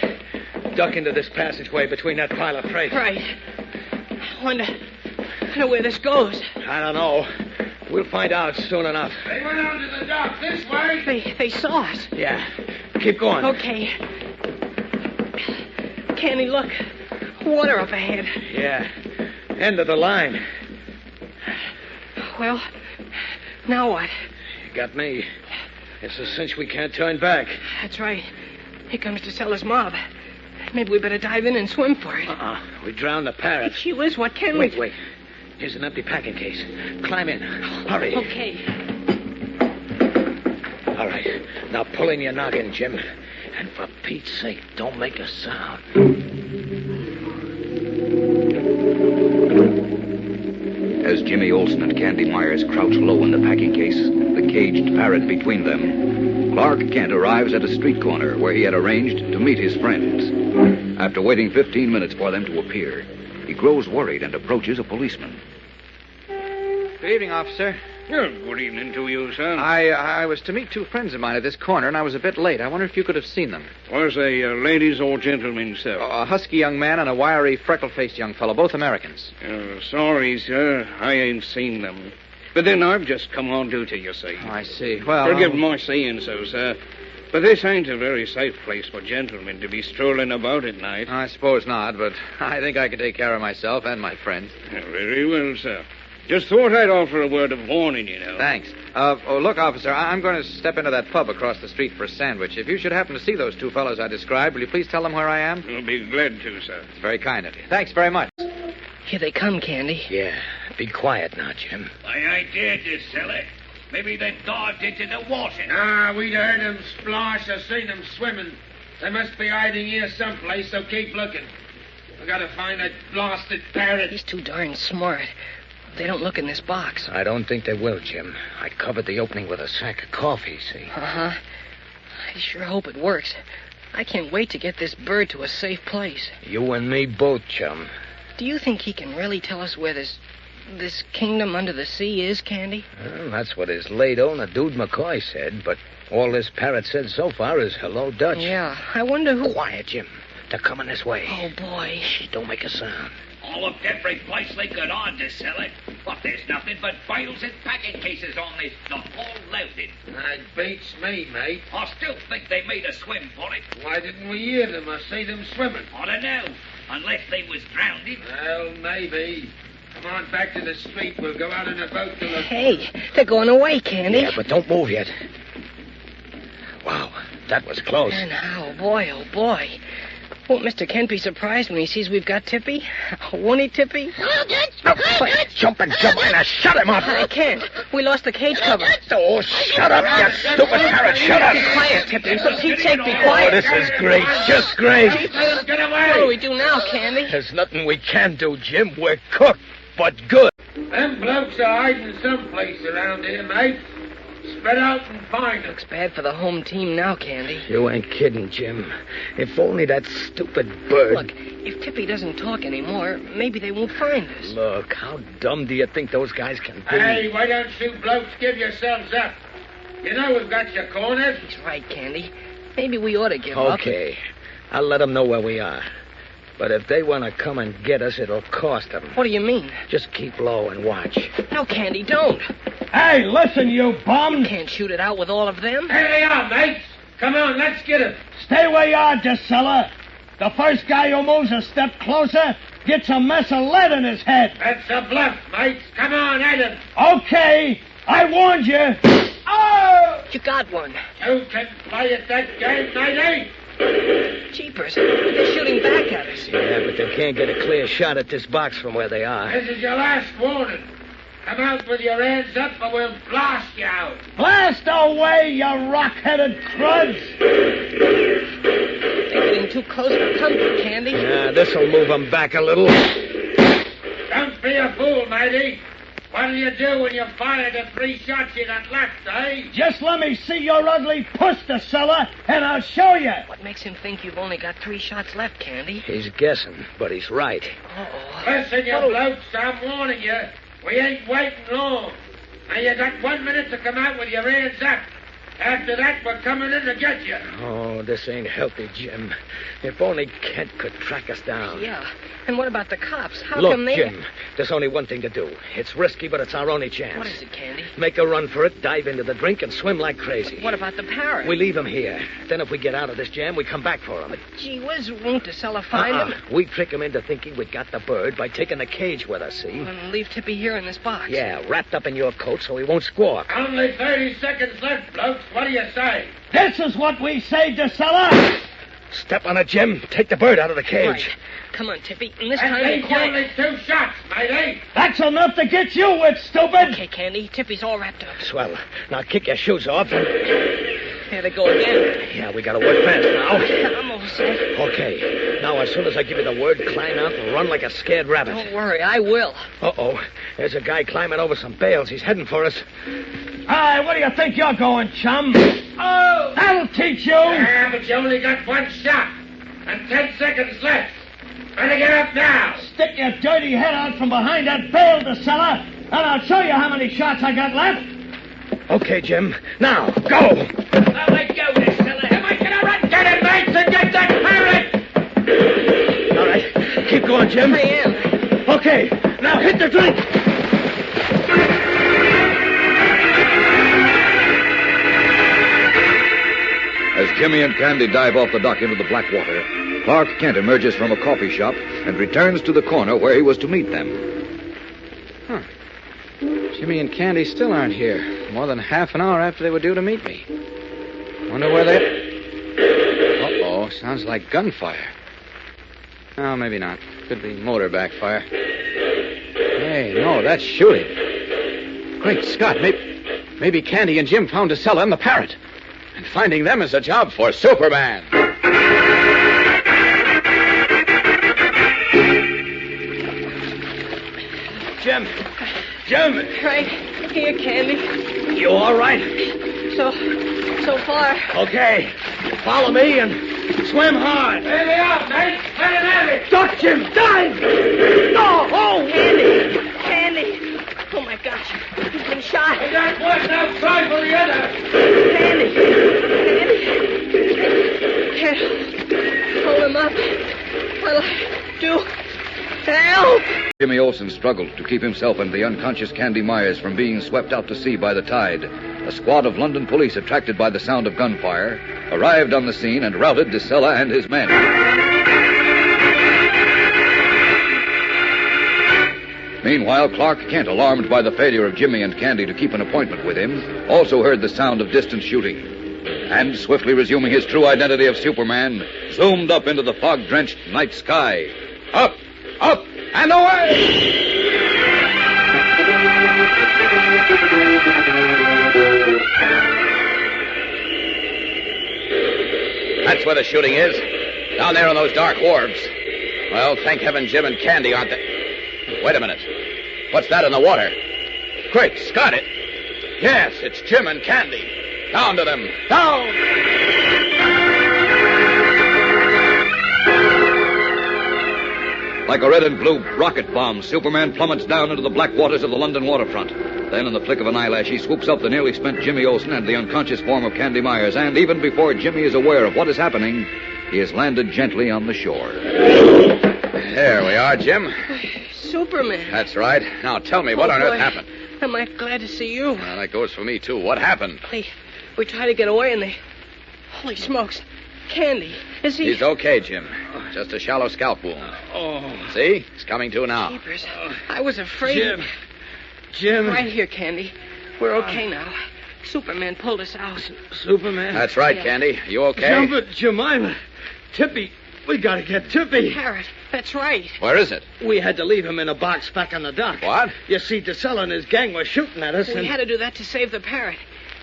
Duck into this passageway between that pile of freight. Right. I wonder where this goes. I don't know. We'll find out soon enough. They went out to the dock this way. They saw us. Yeah. Keep going. Okay. Candy, look. Water up ahead. Yeah. End of the line. Well, now what? You got me. It's a cinch we can't turn back. That's right. Here comes DeSella's mob. Maybe we better dive in and swim for it. We drowned the parrots. Gee whiz, what can Wait, we... wait. Here's an empty packing case. Climb in. Hurry. Okay. All right. Now pull in your noggin, Jim. And for Pete's sake, don't make a sound. As Jimmy Olsen and Candy Myers crouch low in the packing case, the caged parrot between them, Clark Kent arrives at a street corner where he had arranged to meet his friends. After waiting 15 minutes for them to appear, he grows worried and approaches a policeman. Good evening, officer. Good evening to you, sir. I was to meet two friends of mine at this corner, and I was a bit late. I wonder if you could have seen them. Was they ladies or gentlemen, sir? A husky young man and a wiry, freckle-faced young fellow, both Americans. Sorry, sir. I ain't seen them. But then I've just come on duty, you see. Oh, I see. Well... Forgive my saying so, sir. But this ain't a very safe place for gentlemen to be strolling about at night. I suppose not, but I think I can take care of myself and my friends. Very well, sir. Just thought I'd offer a word of warning, you know. Thanks. Look, officer, I'm going to step into that pub across the street for a sandwich. If you should happen to see those two fellows I described, will you please tell them where I am? I'll be glad to, sir. It's very kind of you. Thanks very much. Here they come, Candy. Yeah. Be quiet now, Jim. I ain't dared to sell it. Maybe they dived into the water. We'd heard them splash or seen them swimming. They must be hiding here someplace, so keep looking. We gotta find that blasted parrot. He's too darn smart. They don't look in this box. I don't think they will, Jim. I covered the opening with a sack of coffee, see? Uh-huh. I sure hope it works. I can't wait to get this bird to a safe place. You and me both, chum. Do you think he can really tell us where this kingdom under the sea is, Candy? Well, that's what his late owner, Dude McCoy, said, but all this parrot said so far is hello, Dutch. Yeah, I wonder who... Quiet, Jim. They're coming this way. Oh, boy. Shh, don't make a sound. I looked every place they could on to sell it. But there's nothing but bales and packing cases on this dock, all loaded. That beats me, mate. I still think they made a swim for it. Why didn't we hear them or see them swimming? I don't know, unless they was drowned. Well, maybe. Come on back to the street. We'll go out in a boat to look. Hey, they're going away, Candy. Yeah, but don't move yet. Wow, that was close. And oh, boy. Won't Mr. Kent be surprised when he sees we've got Tippy? Won't he, Tippy? Jump in. Shut him up. I can't. We lost the cage cover. Oh, shut up, you stupid parrot. Shut up. Be quiet, Tippy. For Pete's sake, be quiet. Oh, this is great. Just great. Let them get away. What do we do now, Candy? There's nothing we can do, Jim. We're cooked, but good. Them blokes are hiding someplace around here, mate. Spread out and find them. Looks bad for the home team now, Candy. You ain't kidding, Jim. If only that stupid bird... Look, if Tippy doesn't talk anymore, maybe they won't find us. Look, how dumb do you think those guys can be? Hey, why don't you blokes give yourselves up? You know we've got you cornered. He's right, Candy. Maybe we ought to give up. Okay. I'll let them know where we are. But if they want to come and get us, it'll cost them. What do you mean? Just keep low and watch. No, Candy, don't. Hey, listen, you bum. You can't shoot it out with all of them. Here they are, mates. Come on, let's get him. Stay where you are, DeSella. The first guy who moves a step closer gets a mess of lead in his head. That's a bluff, mates. Come on, at him. Okay, I warned you. Oh! You got one. You can play at that game, matey. Jeepers, they're shooting back at us. Yeah, but they can't get a clear shot at this box from where they are. This is your last warning. Come out with your hands up or we'll blast you out. Blast away, you rock-headed cruds. They're getting too close for comfort, Candy. Yeah, this'll move them back a little. Don't be a fool, matey. What'll you do when you fire the 3 shots you got left, eh? Just let me see your ugly puss, DeSella, and I'll show you. What makes him think you've only got 3 shots left, Candy? He's guessing, but he's right. Uh-oh. Listen, you blokes, I'm warning you. We ain't waiting long. Now, you got 1 minute to come out with your hands up. After that, we're coming in to get you. Oh, this ain't healthy, Jim. If only Kent could track us down. Yeah. And what about the cops? How Look, come they... Jim, there's only one thing to do. It's risky, but it's our only chance. What is it, Candy? Make a run for it, dive into the drink, and swim like crazy. What about the parrot? We leave him here. Then if we get out of this jam, we come back for him. Gee whiz, won't DeSella find him? We trick him into thinking we got the bird by taking the cage with us, see? And leave Tippy here in this box. Yeah, wrapped up in your coat so he won't squawk. Only 30 seconds left, blokes. What do you say? This is what we say, DeSella. Step on it, Jim. Take the bird out of the cage. Right. Come on, Tippy. And this And time be leave quiet. only 2 shots, matey. That's enough to get you with, stupid. Okay, Candy. Tippy's all wrapped up. Swell. Now kick your shoes off. Here they go again. Yeah, we gotta work fast now. I'm all set. Okay. Now, as soon as I give you the word, climb out and run like a scared rabbit. Don't worry, I will. Uh-oh. There's a guy climbing over some bales. He's heading for us. Where do you think you're going, chum? Oh! That'll teach you. Yeah, but you only got 1 shot. And 10 seconds left. Better get up now. Stick your dirty head out from behind that bale, DeSella, and I'll show you how many shots I got left. Okay, Jim. Now, go! Now let go, DeSella. Am I gonna run? Get it, mates, and get that parrot! All right. Keep going, Jim. I am. Okay. Now hit the drink. As Jimmy and Candy dive off the dock into the black water, Clark Kent emerges from a coffee shop and returns to the corner where he was to meet them. Huh. Jimmy and Candy still aren't here. More than half an hour after they were due to meet me. Wonder where they... Uh-oh, sounds like gunfire. Oh, maybe not. Could be motor backfire. Hey, no, that's shooting. Great Scott, maybe Candy and Jim found DeSella and the parrot. And finding them is a job for Superman. Jim! Right here, Candy. You all right? So far. Okay. Follow me and swim hard. There they are, mate. Let it have it. Duck, Jim! Dive! No! Oh! Candy! Oh, my gosh. He's been shot. We got one now. Try for the other. Candy! Can't hold him up. What'll I do? Help! Jimmy Olsen struggled to keep himself and the unconscious Candy Myers from being swept out to sea by the tide. A squad of London police, attracted by the sound of gunfire, arrived on the scene and routed DeSella and his men. Meanwhile, Clark Kent, alarmed by the failure of Jimmy and Candy to keep an appointment with him, also heard the sound of distant shooting. And, swiftly resuming his true identity of Superman, zoomed up into the fog-drenched night sky. Up, and away! That's where the shooting is. Down there on those dark wharves. Well, thank heaven Jim and Candy aren't there. Wait a minute. What's that in the water? Great Scott, it... Yes, it's Jim and Candy. Down to them. Down! Like a red and blue rocket bomb, Superman plummets down into the black waters of the London waterfront. Then, in the flick of an eyelash, he swoops up the nearly spent Jimmy Olsen and the unconscious form of Candy Myers, and even before Jimmy is aware of what is happening, he has landed gently on the shore. There we are, Jim. Superman. That's right. Now tell me, what on earth happened? Am I glad to see you? Well, that goes for me, too. What happened? We tried to get away and they... Holy smokes. Candy. Is he... He's okay, Jim. Just a shallow scalp wound. See? He's coming to now. Jeepers. I was afraid... Jim. Right here, Candy. We're okay now. Superman pulled us out. Superman? That's right, Candy. You okay? Jump it, Jemima. Tippy. We gotta get Tippy. Parrot. That's right. Where is it? We had to leave him in a box back on the dock. What? You see, DeSella and his gang were shooting at us, We had to do that to save the parrot.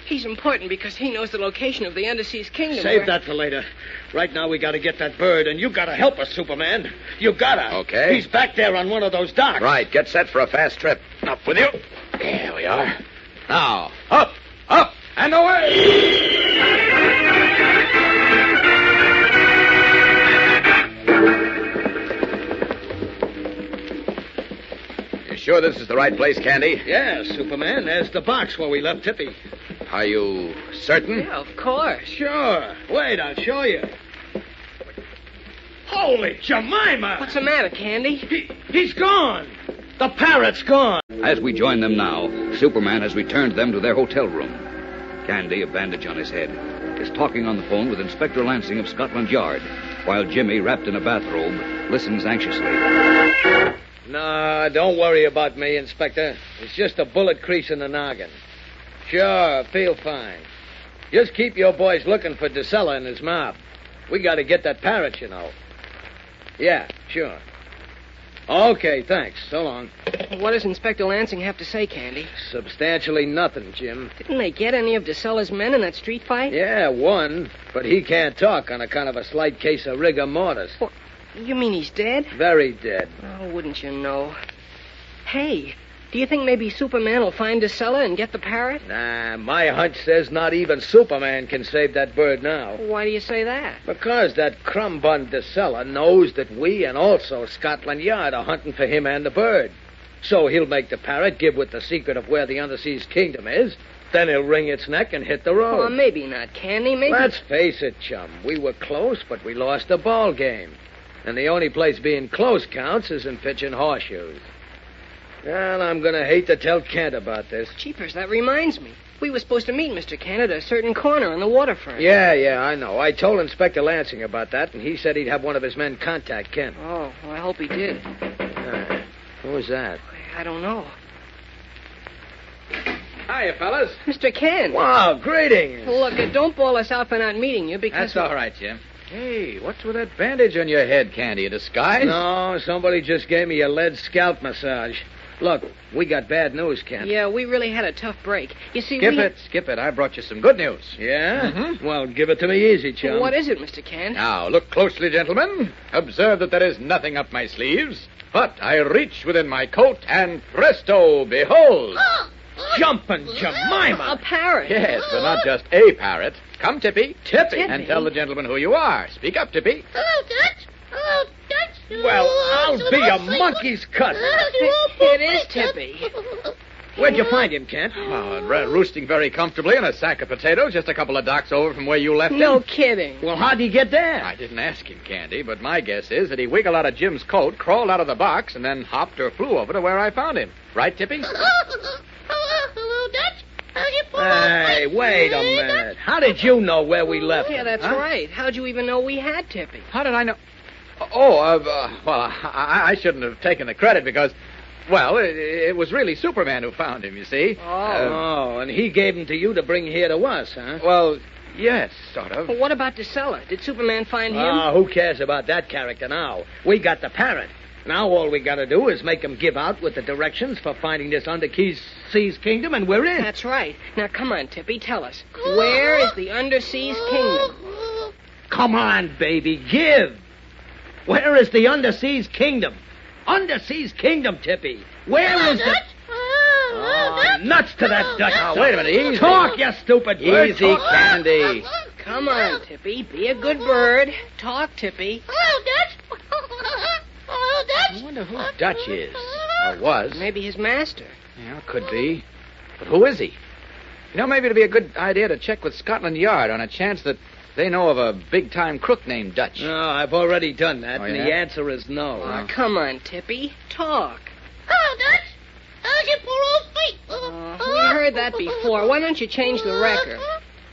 He's important because he knows the location of the Underseas Kingdom. Save that for later. Right now, we gotta get that bird, and you gotta help us, Superman. You gotta. Okay. He's back there on one of those docks. Right. Get set for a fast trip. Up with you. There we are. Now, up, and away! You sure this is the right place, Candy? Yeah, Superman. There's the box where we left Tippy. Are you certain? Yeah, of course. Sure. Wait, I'll show you. Holy Jemima! What's the matter, Candy? He's gone. The parrot's gone. As we join them now, Superman has returned them to their hotel room. Candy, a bandage on his head, is talking on the phone with Inspector Lansing of Scotland Yard, while Jimmy, wrapped in a bathrobe, listens anxiously. No, don't worry about me, Inspector. It's just a bullet crease in the noggin. Sure, feel fine. Just keep your boys looking for DeSella and his mob. We got to get that parrot, you know. Yeah, sure. Okay, thanks. So long. What does Inspector Lansing have to say, Candy? Substantially nothing, Jim. Didn't they get any of DeSella's men in that street fight? Yeah, one. But he can't talk on account of a slight case of rigor mortis. What? You mean he's dead? Very dead. Oh, wouldn't you know? Hey, do you think maybe Superman will find DeSella and get the parrot? Nah, my hunch says not even Superman can save that bird now. Why do you say that? Because that crumb-bun DeSella knows that we and also Scotland Yard are hunting for him and the bird. So he'll make the parrot give with the secret of where the Underseas Kingdom is. Then he'll wring its neck and hit the road. Well, maybe not, Candy. Maybe... Let's face it, chum. We were close, but we lost the ball game. And the only place being close counts is in pitching horseshoes. Well, I'm going to hate to tell Kent about this. Jeepers, that reminds me. We were supposed to meet Mr. Kent at a certain corner on the waterfront. Yeah, I know. I told Inspector Lansing about that, and he said he'd have one of his men contact Kent. Oh, well, I hope he did. Who was that? I don't know. Hiya, fellas. Mr. Kent. Wow, greetings. Look, don't bawl us out for not meeting you because... That's all right, Jim. Hey, what's with that bandage on your head, Candy? A disguise? No, somebody just gave me a lead scalp massage. Look, we got bad news, Kent. Yeah, we really had a tough break. You see, Skip it. I brought you some good news. Yeah? Mm-hmm. Well, give it to me easy, chum. What is it, Mr. Kent? Now, look closely, gentlemen. Observe that there is nothing up my sleeves. But I reach within my coat, and presto, behold! Jumping Jemima! A parrot. Yes, but not just a parrot. Come, Tippy. Tippy? And tell the gentleman who you are. Speak up, Tippy. Hello, Dutch. Hello, Dutch. Well, I'll be a monkey's cousin. It is Tippy. Where'd you find him, Kent? Oh, roosting very comfortably in a sack of potatoes just a couple of docks over from where you left No him. kidding. Well, how'd he get there? I didn't ask him, Candy, but my guess is that he wiggled out of Jim's coat, crawled out of the box, and then hopped or flew over to where I found him. Right, Tippy? Hello, Dutch. How's your poor Hey, old wait a minute. How did you know where we left him? Yeah, that's right. How'd you even know we had Tippy? How did I know? I shouldn't have taken the credit because, well, it was really Superman who found him, you see. And he gave him to you to bring here to us, huh? Well, yes, sort of. Well, what about DeSella? Did Superman find him? Who cares about that character now? We got the parrot. Now all we got to do is make him give out with the directions for finding this Underseas Kingdom, and we're in. That's right. Now, come on, Tippy, tell us. Where is the Underseas Kingdom? Come on, baby, give. Where is the Underseas Kingdom? Underseas Kingdom, Tippy. Where is the... nuts to that Dutch. Now, wait a minute. Easy. Talk, you stupid bird. Easy, Candy. Come on, Tippy. Be a good bird. Talk, Tippy. Hello, Dutch. Hello, Dutch. I wonder who Dutch is. Or was. Maybe his master. Yeah, could be. But who is he? You know, maybe it'd be a good idea to check with Scotland Yard on a chance that they know of a big-time crook named Dutch. No, I've already done that, and yeah? the answer is no. Oh, come on, Tippy. Talk. Hello, Dutch. How's your poor old feet? We heard that before. Why don't you change the record?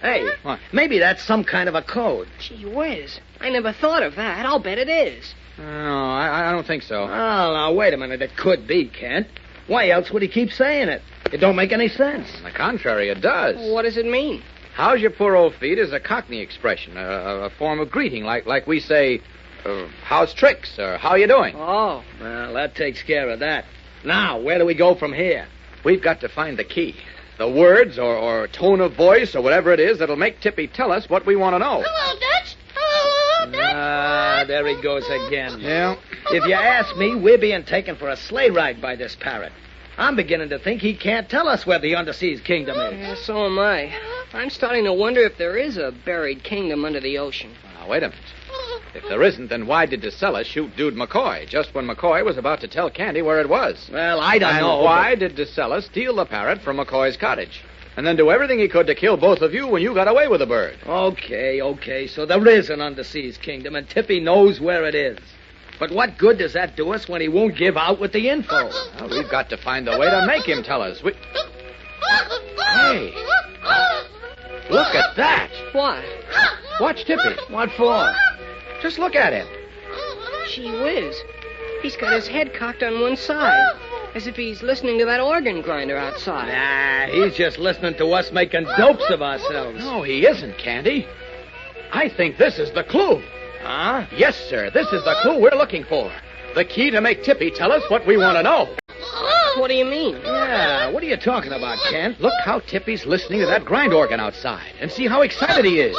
Hey, What? maybe that's some kind of a code. Gee whiz. I never thought of that. I'll bet it is. No, I don't think so. Oh, now, wait a minute. It could be, Kent. Why else would he keep saying it? It don't make any sense. On the contrary, it does. What does it mean? How's your poor old feet is a Cockney expression, a form of greeting, like we say, how's tricks, or how you doing? Oh. Well, that takes care of that. Now, where do we go from here? We've got to find the key. The words or tone of voice or whatever it is that'll make Tippy tell us what we want to know. Hello, Dutch. Hello, Dutch. There he goes again. Yeah. If you ask me, we're being taken for a sleigh ride by this parrot. I'm beginning to think he can't tell us where the underseas kingdom is. Yeah, so am I. I'm starting to wonder if there is a buried kingdom under the ocean. Now, wait a minute. If there isn't, then why did DeSella shoot Dude McCoy just when McCoy was about to tell Candy where it was? Well, I don't know. And why did DeSella steal the parrot from McCoy's cottage? And then do everything he could to kill both of you when you got away with the bird? Okay. So there is an underseas kingdom, and Tippy knows where it is. But what good does that do us when he won't give out with the info? Well, we've got to find a way to make him tell us. Hey, look at that. What? Watch Tippy. What for? Just look at him. Gee whiz. He's got his head cocked on one side, as if he's listening to that organ grinder outside. Nah, he's just listening to us making dopes of ourselves. No, he isn't, Candy. I think this is the clue. Huh? Yes, sir. This is the clue we're looking for. The key to make Tippy tell us what we want to know. What do you mean? Yeah, what are you talking about, Kent? Look how Tippy's listening to that grind organ outside, and see how excited he is.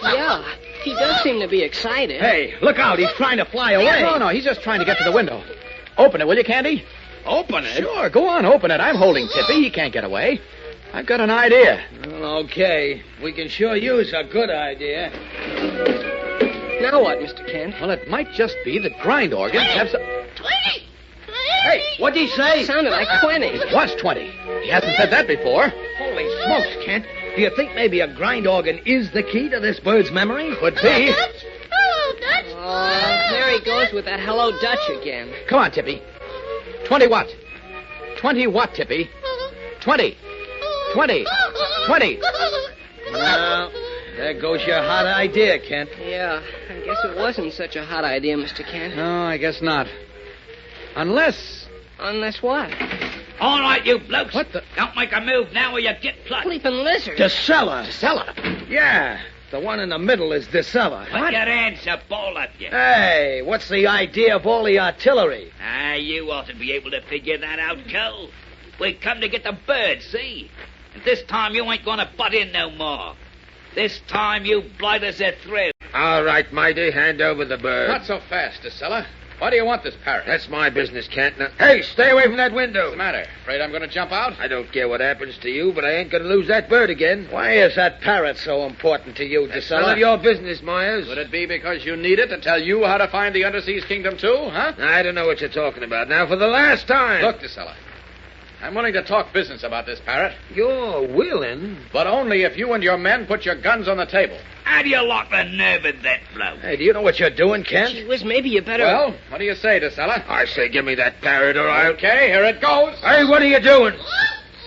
Yeah, he does seem to be excited. Hey, look out. He's trying to fly away. No, he's just trying to get to the window. Open it, will you, Candy? Open it? Sure, go on, open it. I'm holding Tippy. He can't get away. I've got an idea. Well, okay. We can sure use a good idea. Now what, Mr. Kent? Well, it might just be that grind organs have some... 20! Hey, what'd he say? Sounded like 20. It was 20. He hasn't said that before. Holy smokes, Kent. Do you think maybe a grind organ is the key to this bird's memory? Could be. Hello, Dutch. Oh, there he goes with that hello Dutch again. Come on, Tippy. 20 what? 20 what, Tippy? 20. 20. 20. Well, there goes your hot idea, Kent. Yeah, I guess it wasn't such a hot idea, Mr. Kent. No, I guess not. Unless... Unless what? All right, you blokes. What the... Don't make a move now or you get plucked. Sleeping lizard. DeSella. DeSella? Yeah, the one in the middle is DeSella. Put your hands up, all of you. Hey, what's the idea of all the artillery? You ought to be able to figure that out, Cole. We come to get the bird, see? And this time you ain't going to butt in no more. This time you blighters are through. All right, matey, hand over the bird. Not so fast, DeSella. Why do you want this parrot? That's my business, Kent. Now, hey, stay away from that window. What's the matter? Afraid I'm going to jump out? I don't care what happens to you, but I ain't going to lose that bird again. Why is that parrot so important to you, That's none of DeSella? your business, Myers. Would it be because you need it to tell you how to find the underseas kingdom, too, huh? I don't know what you're talking about. Now, for the last time. Look, DeSella, I'm willing to talk business about this parrot, You're willing? but only if you and your men put your guns on the table. How do you lock the nerve of that bloke? Hey, do you know what you're doing, Kent? Gee whiz, maybe you better... Well, what do you say, DeSella? I say give me that parrot, or I'll... Okay, here it goes. Hey, what are you doing?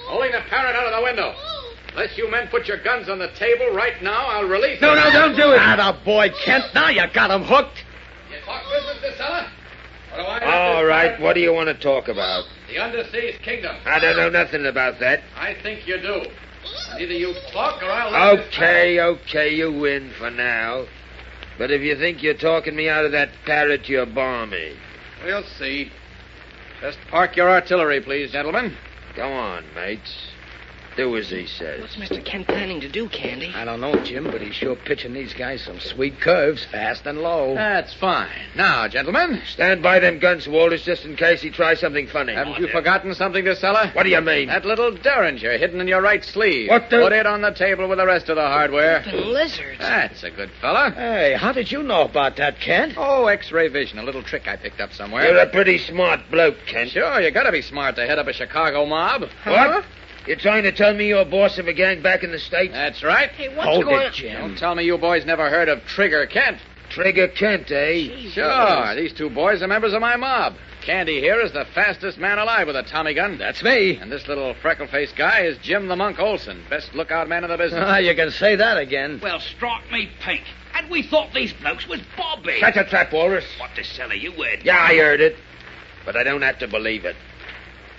Holding the parrot out of the window. Unless you men put your guns on the table right now, I'll release No, it. no, don't do it. Atta boy, Kent. Now you got him hooked. You talk business, DeSella? What do I have All this right, parrot? what do you want to talk about? The underseas kingdom. I don't know nothing about that. I think you do. And either you talk or I'll... let this parrot- Okay, you win for now. But if you think you're talking me out of that parrot, you're balmy. We'll see. Just park your artillery, please, gentlemen. Go on, mates. Do as he says. What's Mr. Kent planning to do, Candy? I don't know, Jim, but he's sure pitching these guys some sweet curves, fast and low. That's fine. Now, gentlemen, Stand by them guns, Walters, just in case he tries something funny. haven't you forgotten something, DeSella? What do you mean? That little derringer hidden in your right sleeve. What the- Put it on the table with the rest of the hardware. Flippin' lizards. That's a good fella. Hey, how did you know about that, Kent? Oh, X-ray vision, a little trick I picked up somewhere. You're a pretty smart bloke, Kent. Sure, you gotta be smart to head up a Chicago mob. What? You're trying to tell me you're boss of a gang back in the States? That's right. Hey, what's Hold going it, on? Jim. Don't tell me you boys never heard of Trigger Kent. Trigger Kent, eh? Sure, these two boys are members of my mob. Candy here is the fastest man alive with a Tommy gun. That's me. And this little freckle-faced guy is Jim the Monk Olson, best lookout man in the business. Ah, you can say that again. Well, strike me pink. And we thought these blokes was Bobby. Shut your trap, Walrus. What the cellar you heard? Yeah, I heard it. But I don't have to believe it.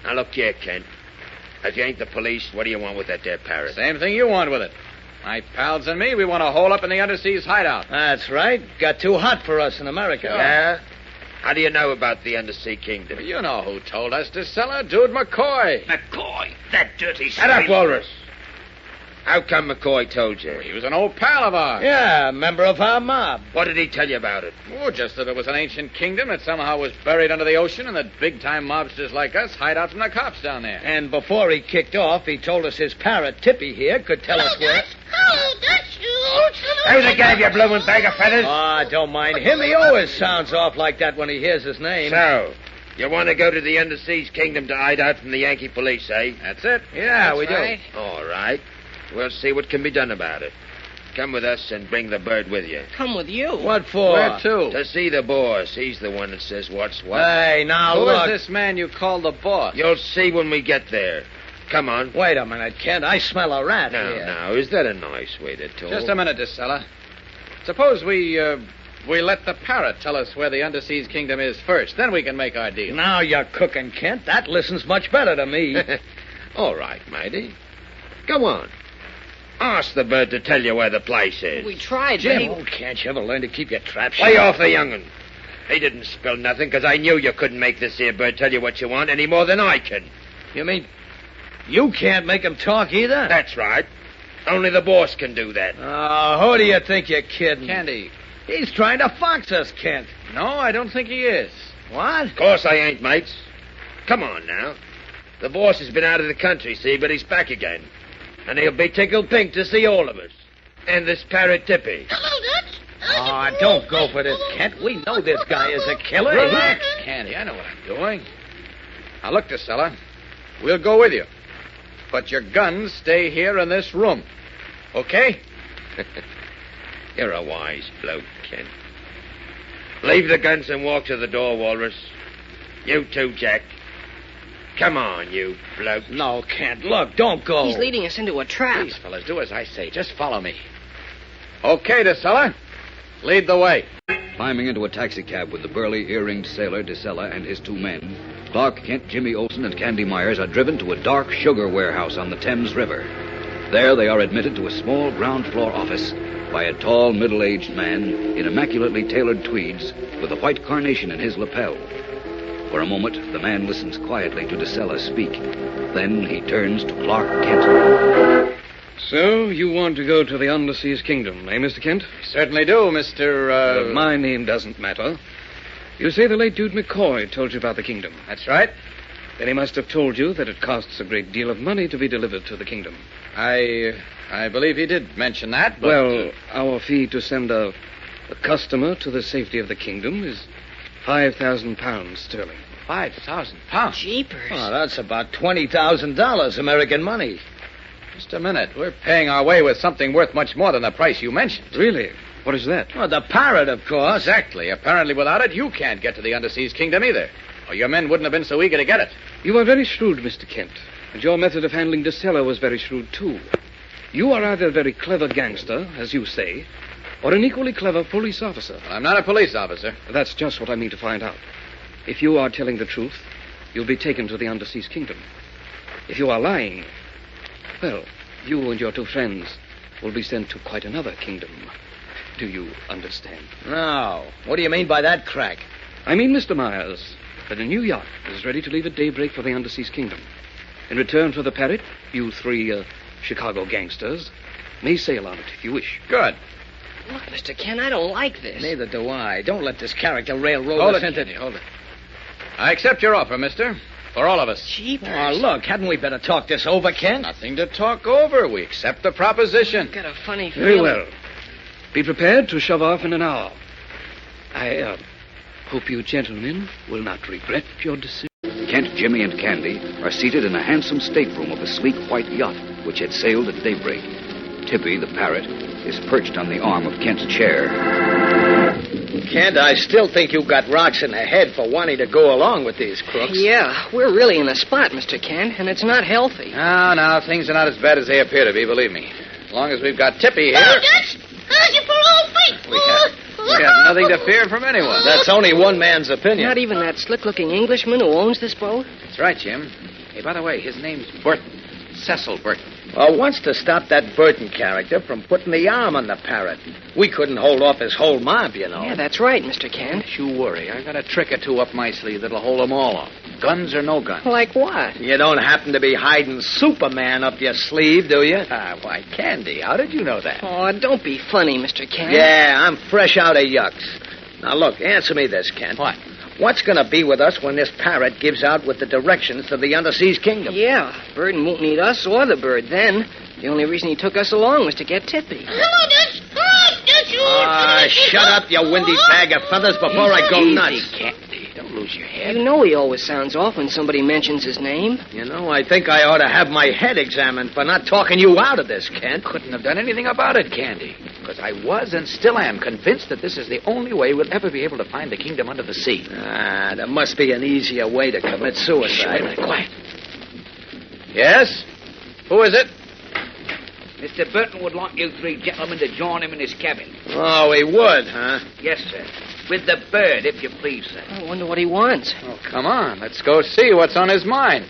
Now, look here, Kent. If you ain't the police, what do you want with that there parrot? Same thing you want with it. My pals and me, we want to hole up in the underseas hideout. That's right. Got too hot for us in America. Yeah? How do you know about the undersea kingdom? You know who told us to sell it, Dude McCoy. McCoy, that dirty Shut up, scream. Walrus. How come McCoy told you? He was an old pal of ours. Yeah, member of our mob. What did he tell you about it? Oh, just that it was an ancient kingdom that somehow was buried under the ocean and that big-time mobsters like us hide out from the cops down there. And before he kicked off, he told us his parrot, Tippy, here, could tell us where... Hello, Dutch, you old son of Who's the guy, you bloomin' bag of feathers? Ah, don't mind him. He always sounds off like that when he hears his name. So, you want to go to the Underseas Kingdom to hide out from the Yankee police, eh? That's it. Yeah, we right. do. All right. We'll see what can be done about it. Come with us and bring the bird with you. Come with you. What for? Where to? To see the boss. He's the one that says what's what. Hey, now Who look. is this man you call the boss? You'll see when we get there. Come on. Wait a minute, Kent. I smell a rat here. Now, is that a nice way to talk? Just a minute, Dicella. Suppose we let the parrot tell us where the Underseas Kingdom is first. Then we can make our deal. Now you're cooking, Kent. That listens much better to me. All right, matey. Go on. Ask the bird to tell you where the place is. We tried, Jim, Jim. oh, can't you ever learn to keep your trap shut? Lay off the young'un. He didn't spill nothing because I knew you couldn't make this here bird tell you what you want any more than I can. You mean you can't make him talk either? That's right. Only the boss can do that. Oh, who do you think you're kidding? Candy. He's trying to fox us, Kent. No, I don't think he is. What? Of course I ain't, mates. Come on now. The boss has been out of the country, see, but he's back again. And he'll be tickled pink to see all of us. And this parrot Tippy. Hello, Dutch. Oh, don't go for this, Kent. We know this guy is a killer. Relax, Candy. I know what I'm doing. Now, look, Dicella. We'll go with you. But your guns stay here in this room. Okay? You're a wise bloke, Kent. Leave the guns and walk to the door, Walrus. You too, Jack. Come on, you bloke. No, Kent. Look, don't go. He's leading us into a trap. Please, fellas, do as I say. Just follow me. Okay, Dicella. Lead the way. Climbing into a taxicab with the burly, earringed sailor, Dicella, and his two men, Clark Kent, Jimmy Olsen, and Candy Myers are driven to a dark sugar warehouse on the Thames River. There they are admitted to a small ground-floor office by a tall, middle-aged man in immaculately tailored tweeds with a white carnation in his lapel. For a moment, the man listens quietly to Dicella speak. Then he turns to Clark Kent. So, you want to go to the Underseas Kingdom, eh, Mr. Kent? Certainly do, Mr. My name doesn't matter. You say the late dude McCoy told you about the kingdom. That's right. Then he must have told you that it costs a great deal of money to be delivered to the kingdom. I believe he did mention that, but... Well, our fee to send a customer to the safety of the kingdom is £5,000 sterling. £5,000? Jeepers. Oh, that's about $20,000 American money. Just a minute. We're paying our way with something worth much more than the price you mentioned. Really? What is that? Well, the parrot, of course. Exactly. Apparently, without it, you can't get to the Underseas Kingdom either. Or your men wouldn't have been so eager to get it. You are very shrewd, Mr. Kent. And your method of handling Dicella was very shrewd, too. You are either a very clever gangster, as you say, or an equally clever police officer. Well, I'm not a police officer. That's just what I mean to find out. If you are telling the truth, you'll be taken to the Underseas Kingdom. If you are lying, well, you and your two friends will be sent to quite another kingdom. Do you understand? No. What do you mean by that crack? I mean, Mr. Myers, that a new yacht is ready to leave at daybreak for the Underseas Kingdom. In return for the parrot, you three Chicago gangsters may sail on it if you wish. Good. Look, Mr. Kent, I don't like this. Neither do I. Don't let this character railroad Hold us it, into... Kenny, hold it. I accept your offer, mister. For all of us. Jeepers. Oh, look, hadn't we better talk this over, Kent? Nothing to talk over. We accept the proposition. I've got a funny feeling. Very well. Be prepared to shove off in an hour. I hope you gentlemen will not regret your decision. Kent, Jimmy, and Candy are seated in a handsome stateroom of a sleek white yacht which had sailed at daybreak. Tippy, the parrot, is perched on the arm of Kent's chair. Kent, I still think you've got rocks in the head for wanting to go along with these crooks. Yeah, we're really in a spot, Mr. Kent, and it's not healthy. No, things are not as bad as they appear to be, believe me. As long as we've got Tippy here... Hello, Dutch. How's your parole feet? We have nothing to fear from anyone. That's only one man's opinion. Not even that slick-looking Englishman who owns this boat? That's right, Jim. Hey, by the way, his name's Burton. Cecil Burton. Well, wants to stop that Burton character from putting the arm on the parrot. We couldn't hold off his whole mob, you know. Yeah, that's right, Mr. Kent. Don't you worry. I got a trick or two up my sleeve that'll hold them all off. guns or no guns. Like what? You don't happen to be hiding Superman up your sleeve, do you? Why, Candy, how did you know that? Oh, don't be funny, Mr. Kent. Yeah, I'm fresh out of yucks. Now, look, answer me this, Kent. What? What's going to be with us when this parrot gives out with the directions to the Underseas Kingdom? Yeah, Burton won't need us or the bird then. The only reason he took us along was to get Tippy. Hello, Dutch. Hello, Dutch. Shut up, you windy bag of feathers, before I go nuts. Candy, don't lose your head. You know he always sounds off when somebody mentions his name. You know, I think I ought to have my head examined for not talking you out of this, Kent. Couldn't have done anything about it, Candy. Because I was and still am convinced that this is the only way we'll ever be able to find the kingdom under the sea. There must be an easier way to commit suicide. Wait a minute, quiet. Yes? Who is it? Mr. Burton would like you three gentlemen to join him in his cabin. Oh, he would, huh? Yes, sir. With the bird, if you please, sir. I wonder what he wants. Oh, come on. Let's go see what's on his mind.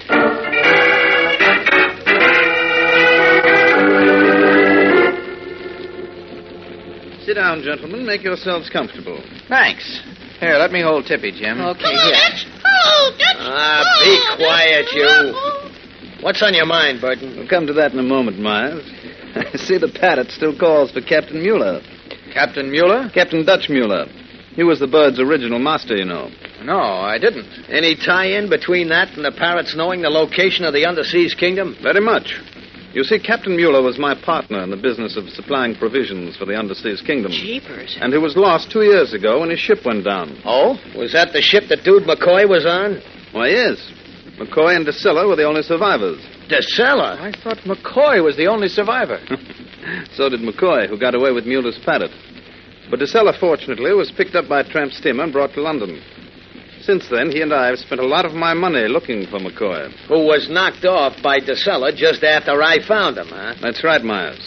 Sit down, gentlemen. Make yourselves comfortable. Thanks. Here, let me hold Tippy, Jim. Okay, Hello, here. Dutch. Hello, Dutch. Be quiet, you. What's on your mind, Burton? We'll come to that in a moment, Myers. I see the parrot still calls for Captain Mueller. Captain Mueller? Captain Dutch Mueller. He was the bird's original master, you know. No, I didn't. Any tie-in between that and the parrots knowing the location of the Underseas Kingdom? Very much. You see, Captain Mueller was my partner in the business of supplying provisions for the Underseas Kingdom. Jeepers. And he was lost 2 years ago when his ship went down. Oh? Was that the ship that Dude McCoy was on? Why, yes. McCoy and DeSilla were the only survivors. DeSilla? I thought McCoy was the only survivor. So did McCoy, who got away with Mueller's parrot. But DeSilla, fortunately, was picked up by a tramp steamer and brought to London. Since then, he and I have spent a lot of my money looking for McCoy. Who was knocked off by DeSilla just after I found him, huh? That's right, Myers.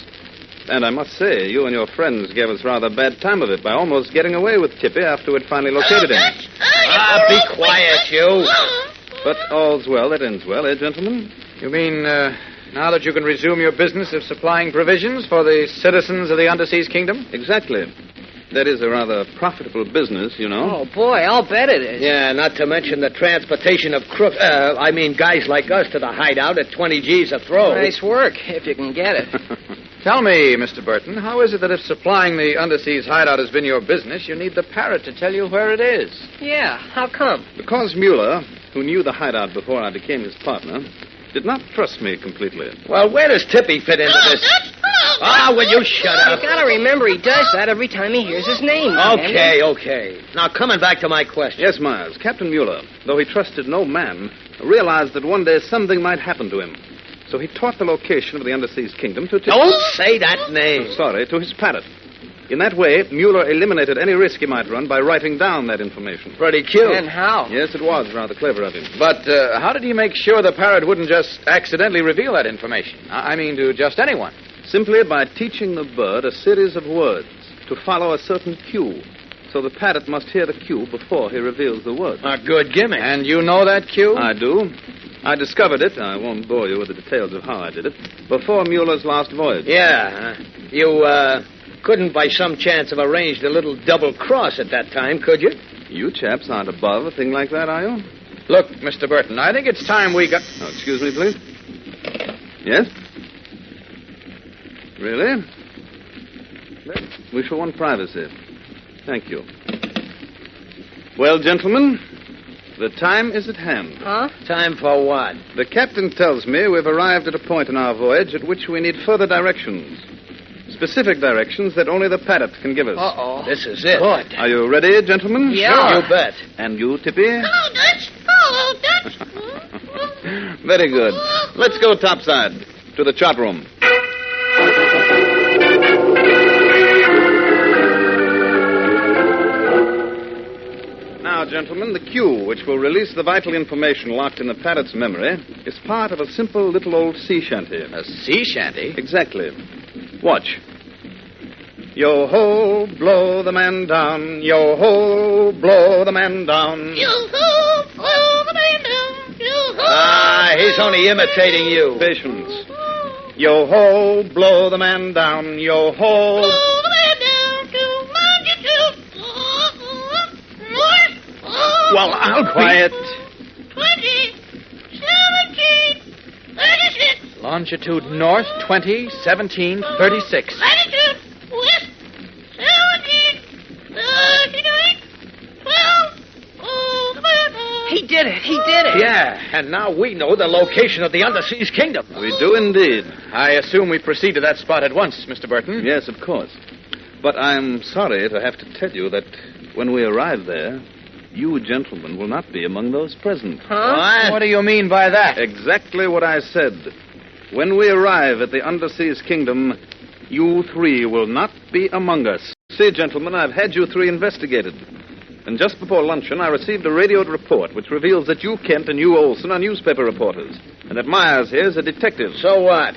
And I must say, you and your friends gave us rather a bad time of it by almost getting away with Tippy after we'd finally located him. Be quiet, you. But all's well that ends well, eh, gentlemen? You mean, now that you can resume your business of supplying provisions for the citizens of the Underseas Kingdom? Exactly. That is a rather profitable business, you know. Oh, boy, I'll bet it is. Yeah, not to mention the transportation of guys like us to the hideout at 20 G's a throw. Nice work, if you can get it. Tell me, Mr. Burton, how is it that if supplying the Underseas hideout has been your business, you need the parrot to tell you where it is? Yeah, how come? Because Mueller, who knew the hideout before I became his partner, did not trust me completely. Well, where does Tippy fit into this? Will you shut up? You gotta remember he does that every time he hears his name. Okay. Now, coming back to my question. Yes, Myers. Captain Mueller, though he trusted no man, realized that one day something might happen to him. So he taught the location of the Underseas Kingdom to... Don't say that name. Sorry, to his parrot. In that way, Mueller eliminated any risk he might run by writing down that information. Pretty cute. And how? Yes, it was rather clever of him. But how did he make sure the parrot wouldn't just accidentally reveal that information? I mean, to just anyone. Simply by teaching the bird a series of words to follow a certain cue. So the parrot must hear the cue before he reveals the word. A good gimmick. And you know that cue? I do. I discovered it, I won't bore you with the details of how I did it, before Mueller's last voyage. Yeah. You couldn't by some chance have arranged a little double cross at that time, could you? You chaps aren't above a thing like that, are you? Look, Mr. Burton, I think it's time we got... Oh, excuse me, please. Yes? Really? We shall want privacy. Thank you. Well, gentlemen, the time is at hand. Huh? Time for what? The captain tells me we've arrived at a point in our voyage at which we need further directions. Specific directions that only the parrot can give us. Uh-oh. This is it. Good. Are you ready, gentlemen? Yeah. You bet. And you, Tippy? Hello, Dutch. Hello, Dutch. Very good. Let's go topside to the chart room. Now, gentlemen, the cue which will release the vital information locked in the parrot's memory is part of a simple little old sea shanty. A sea shanty? Exactly. Watch. Yo-ho, blow the man down. Yo-ho, blow the man down. Yo-ho, blow the man down. Yo-ho. He's only imitating you. Patience. Yo-ho, blow the man down. Yo-ho. Blow the man down to longitude. Well, I'll... Quiet. 20, 17, 36. Longitude north, 20, 17, 36. Latitude west, 17, 39, 12. He did it. He did it. Yeah, and now we know the location of the Underseas Kingdom. We do indeed. I assume we proceed to that spot at once, Mr. Burton. Yes, of course. But I'm sorry to have to tell you that when we arrive there, you gentlemen will not be among those present. Huh? What do you mean by that? Exactly what I said. When we arrive at the Underseas Kingdom, you three will not be among us. See, gentlemen, I've had you three investigated. And just before luncheon, I received a radioed report which reveals that you, Kent, and you, Olson, are newspaper reporters. And that Myers here is a detective. So what?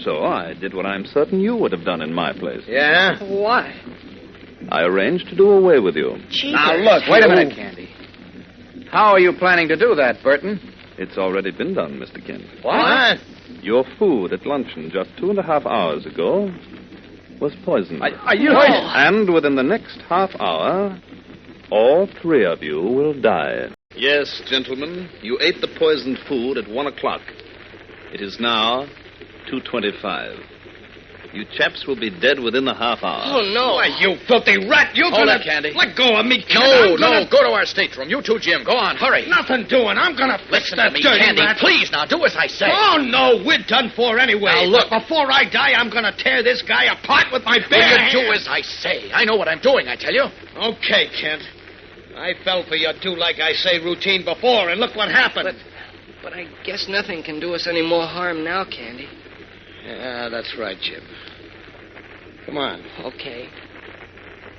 So I did what I'm certain you would have done in my place. Yeah? What? I arranged to do away with you. Jeepers. Now, look, wait a minute, Candy. How are you planning to do that, Burton? It's already been done, Mr. Kent. What? Your food at luncheon just 2.5 hours ago was poisoned. Are you... And within the next half hour, all three of you will die. Yes, gentlemen, you ate the poisoned food at 1 o'clock. It is now 2:25. You chaps will be dead within the half hour. Oh, no. Why, you filthy rat, you Hold gonna... it, Candy. Let go of me, Kent. No, I'm gonna... no, go to our stateroom. You too, Jim. Go on, hurry. Nothing doing. I'm gonna fix Listen that to me, dirty Candy. rat. Please, now, do as I say. Oh, no, we're done for anyway. Now, look. But before I die, I'm gonna tear this guy apart with my bare Will you hands. do as I say? I know what I'm doing, I tell you. Okay, Kent. I fell for your do like I say routine before, and look what happened. But I guess nothing can do us any more harm now, Candy. Yeah, that's right, Jim. Come on. Okay.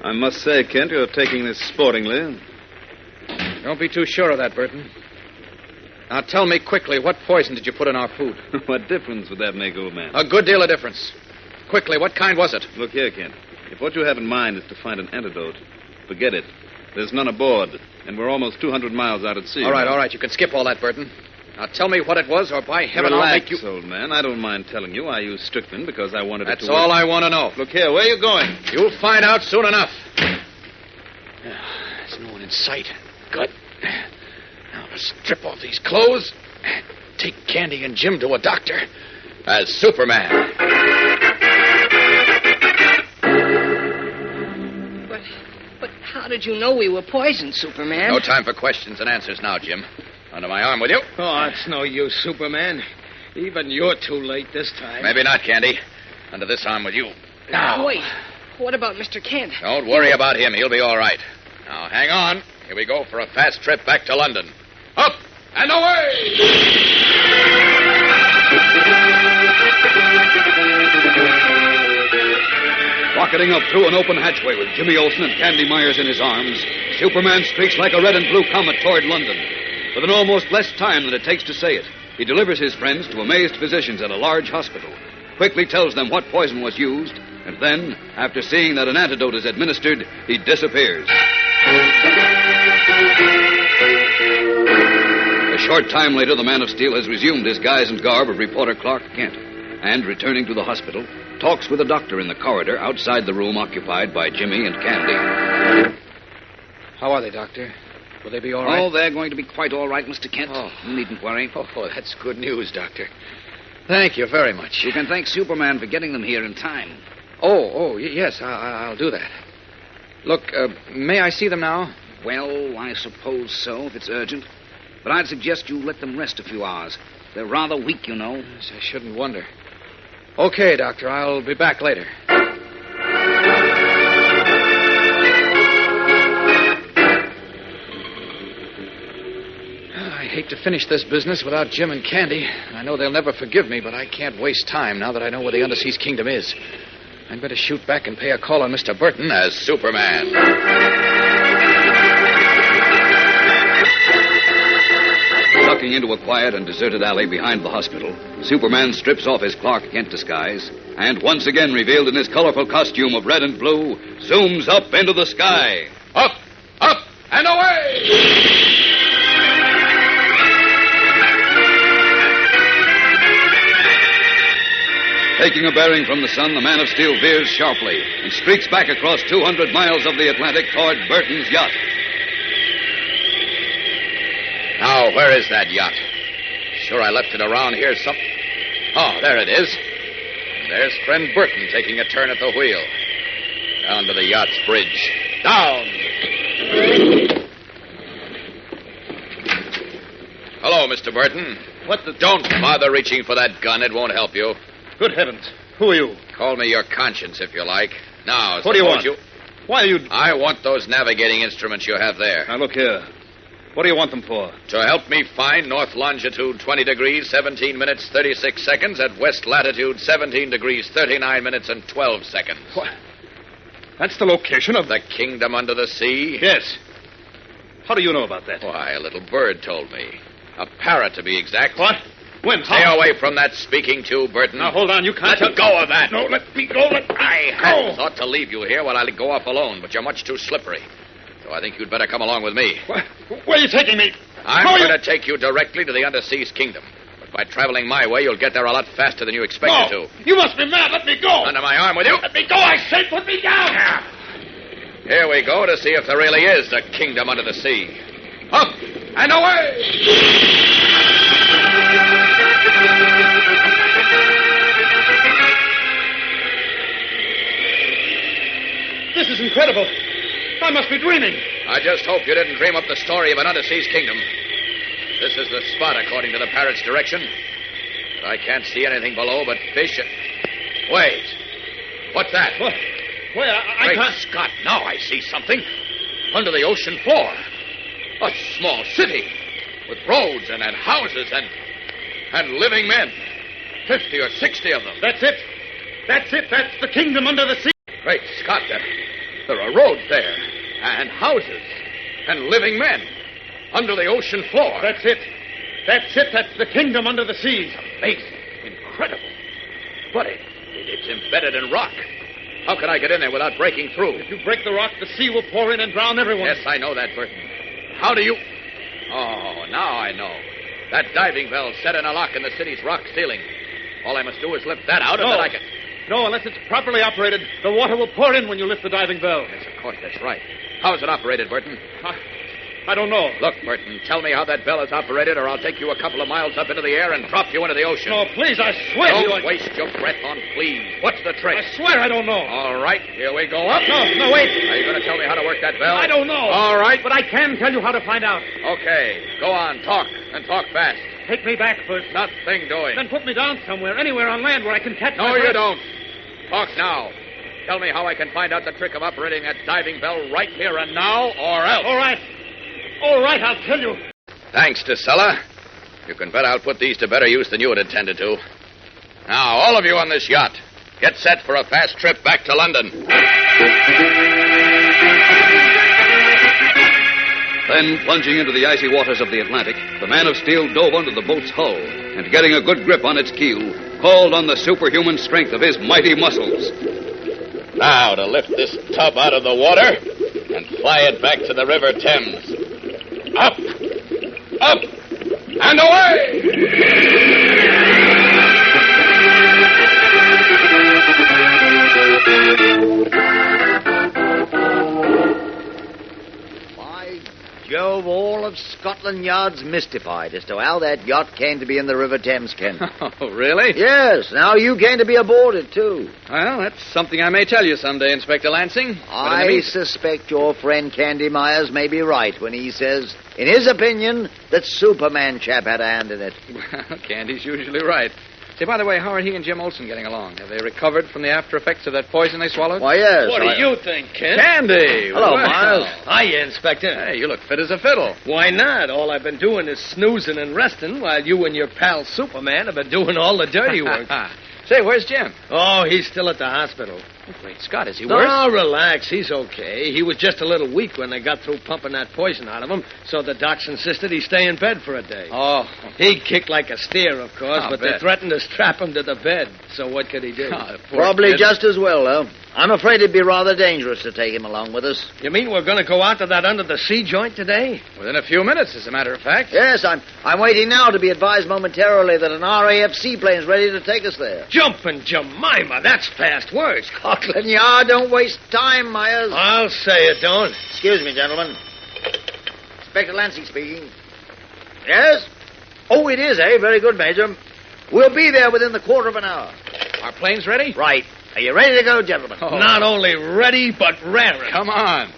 I must say, Kent, you're taking this sportingly. Don't be too sure of that, Burton. Now, tell me quickly, what poison did you put in our food? What difference would that make, old man? A good deal of difference. Quickly, what kind was it? Look here, Kent. If what you have in mind is to find an antidote, forget it. There's none aboard, and we're almost 200 miles out at sea. All right. You can skip all that, Burton. Now, tell me what it was, or by heaven, Relax, I'll make you... old man. I don't mind telling you. I used strychnine because I wanted it That's to all work. I want to know. Look here, where are you going? You'll find out soon enough. There's no one in sight. Good. Now, let's strip off these clothes and take Candy and Jim to a doctor as Superman. But how did you know we were poisoned, Superman? No time for questions and answers now, Jim. Under my arm with you? Oh, it's no use, Superman. Even you're too late this time. Maybe not, Candy. Under this arm with you. Now. Wait. What about Mr. Kent? Don't worry about him. He'll be all right. Now, hang on. Here we go for a fast trip back to London. Up and away! Rocketing up through an open hatchway with Jimmy Olsen and Candy Myers in his arms, Superman streaks like a red and blue comet toward London. With an almost less time than it takes to say it, he delivers his friends to amazed physicians at a large hospital, quickly tells them what poison was used, and then, after seeing that an antidote is administered, he disappears. A short time later, the Man of Steel has resumed his guise and garb of reporter Clark Kent, and, returning to the hospital, talks with a doctor in the corridor outside the room occupied by Jimmy and Candy. How are they, Doctor? Will they be all right? Oh, they're going to be quite all right, Mr. Kent. Oh. You needn't worry. Oh, that's good news, Doctor. Thank you very much. You can thank Superman for getting them here in time. Yes, I'll do that. Look, may I see them now? Well, I suppose so, if it's urgent. But I'd suggest you let them rest a few hours. They're rather weak, you know. Yes, I shouldn't wonder. Okay, Doctor, I'll be back later. I hate to finish this business without Jim and Candy. I know they'll never forgive me, but I can't waste time now that I know where the Underseas Kingdom is. I'd better shoot back and pay a call on Mr. Burton as Superman. Ducking into a quiet and deserted alley behind the hospital, Superman strips off his Clark Kent disguise and, once again revealed in his colorful costume of red and blue, zooms up into the sky. Up, and away! Taking a bearing from the sun, the Man of Steel veers sharply and streaks back across 200 miles of the Atlantic toward Burton's yacht. Now, Oh, where is that yacht? Sure, I left it around here some... Oh, there it is. There's friend Burton taking a turn at the wheel. Down to the yacht's bridge. Down! Hello, Mr. Burton. What the... Don't bother reaching for that gun. It won't help you. Good heavens. Who are you? Call me your conscience, if you like. Now, What do you want? suppose Why are you... I want those navigating instruments you have there. Now, look here. What do you want them for? To help me find north longitude 20 degrees, 17 minutes, 36 seconds, at west latitude 17 degrees, 39 minutes, and 12 seconds. What? That's the location of... The kingdom under the sea? Yes. How do you know about that? Why, a little bird told me. A parrot, to be exact. What? When? Stay away from that speaking tube, Burton. Now, hold on. You can't... Let go of that. No, let me go. I had thought to leave you here while I go off alone, but you're much too slippery. So I think you'd better come along with me. Where are you taking me? I'm going to take you directly to the underseas kingdom. But by traveling my way, you'll get there a lot faster than you expected to. You must be mad. Let me go. Under my arm with you. Let me go, I say. Put me down. Here we go to see if there really is a kingdom under the sea. Up and away! This is incredible. I must be dreaming. I just hope you didn't dream up the story of an underseas kingdom. This is the spot, according to the parrot's direction. But I can't see anything below but fish and... Wait. What's that? What? Wait, I Great can't... Scott, now I see something. Under the ocean floor. A small city. With roads and houses and living men. 50 or 60 of them. That's it. That's the kingdom under the sea. Great Scott, there are roads there. And houses. And living men. Under the ocean floor. That's it. That's the kingdom under the sea. Amazing. Incredible. But it's embedded in rock. How can I get in there without breaking through? If you break the rock, the sea will pour in and drown everyone. Yes, I know that, Burton. How do you... Oh, now I know. That diving bell set in a lock in the city's rock ceiling. All I must do is lift that out and then I can... No, unless it's properly operated, the water will pour in when you lift the diving bell. Yes, of course, that's right. How's it operated, Burton? I don't know. Look, Burton, tell me how that bell is operated, or I'll take you a couple of miles up into the air and drop you into the ocean. No, please, I swear to you... Don't waste your breath on please. What's the trick? I swear I don't know. All right, here we go up. No, wait. Are you going to tell me how to work that bell? I don't know. All right. But I can tell you how to find out. Okay, go on, talk, and talk fast. Take me back first. Nothing doing. Then put me down somewhere, anywhere on land where I can catch No, my breath. you don't. Talk now. Tell me how I can find out the trick of operating that diving bell right here and now, or else. All right, I'll tell you. Thanks, DeSella. You can bet I'll put these to better use than you had intended to. Now, all of you on this yacht, get set for a fast trip back to London. Then, plunging into the icy waters of the Atlantic, the man of steel dove under the boat's hull and, getting a good grip on its keel, called on the superhuman strength of his mighty muscles. Now to lift this tub out of the water and fly it back to the River Thames. Up, and away! Jove, all of Scotland Yard's mystified as to how that yacht came to be in the River Thames, Kent. Oh, really? Yes, now you came to be aboard it, too. Well, that's something I may tell you someday, Inspector Lansing. I suspect your friend Candy Myers may be right when he says, in his opinion, that Superman chap had a hand in it. Well, Candy's usually right. Say, by the way, how are he and Jim Olsen getting along? Have they recovered from the after effects of that poison they swallowed? Why, yes. What do you think, Kent? Candy! Hello, Well. Miles. Hiya, Inspector. Hey, you look fit as a fiddle. Why not? All I've been doing is snoozing and resting while you and your pal Superman have been doing all the dirty work. Say, where's Jim? Oh, he's still at the hospital. Oh, great Scott, is he worse? Oh, relax. He's okay. He was just a little weak when they got through pumping that poison out of him, so the docs insisted he stay in bed for a day. Oh. He kicked like a steer, of course, but they bet. threatened to strap him to the bed. So what could he do? Oh, poor Probably kid. just as well, though. I'm afraid it'd be rather dangerous to take him along with us. You mean we're going to go out to that under-the-sea joint today? Within a few minutes, as a matter of fact. Yes, I'm waiting now to be advised momentarily that an RAF seaplane's ready to take us there. Jumping Jemima, that's fast words. Scotland Yard, don't waste time, Myers. I'll say it, don't. Excuse me, gentlemen. Inspector Lansing speaking. Yes? Oh, it is, eh? Very good, Major. We'll be there within the quarter of an hour. Our plane's ready? Right. Are you ready to go, gentlemen? Oh. Not only ready, but raring. Come on.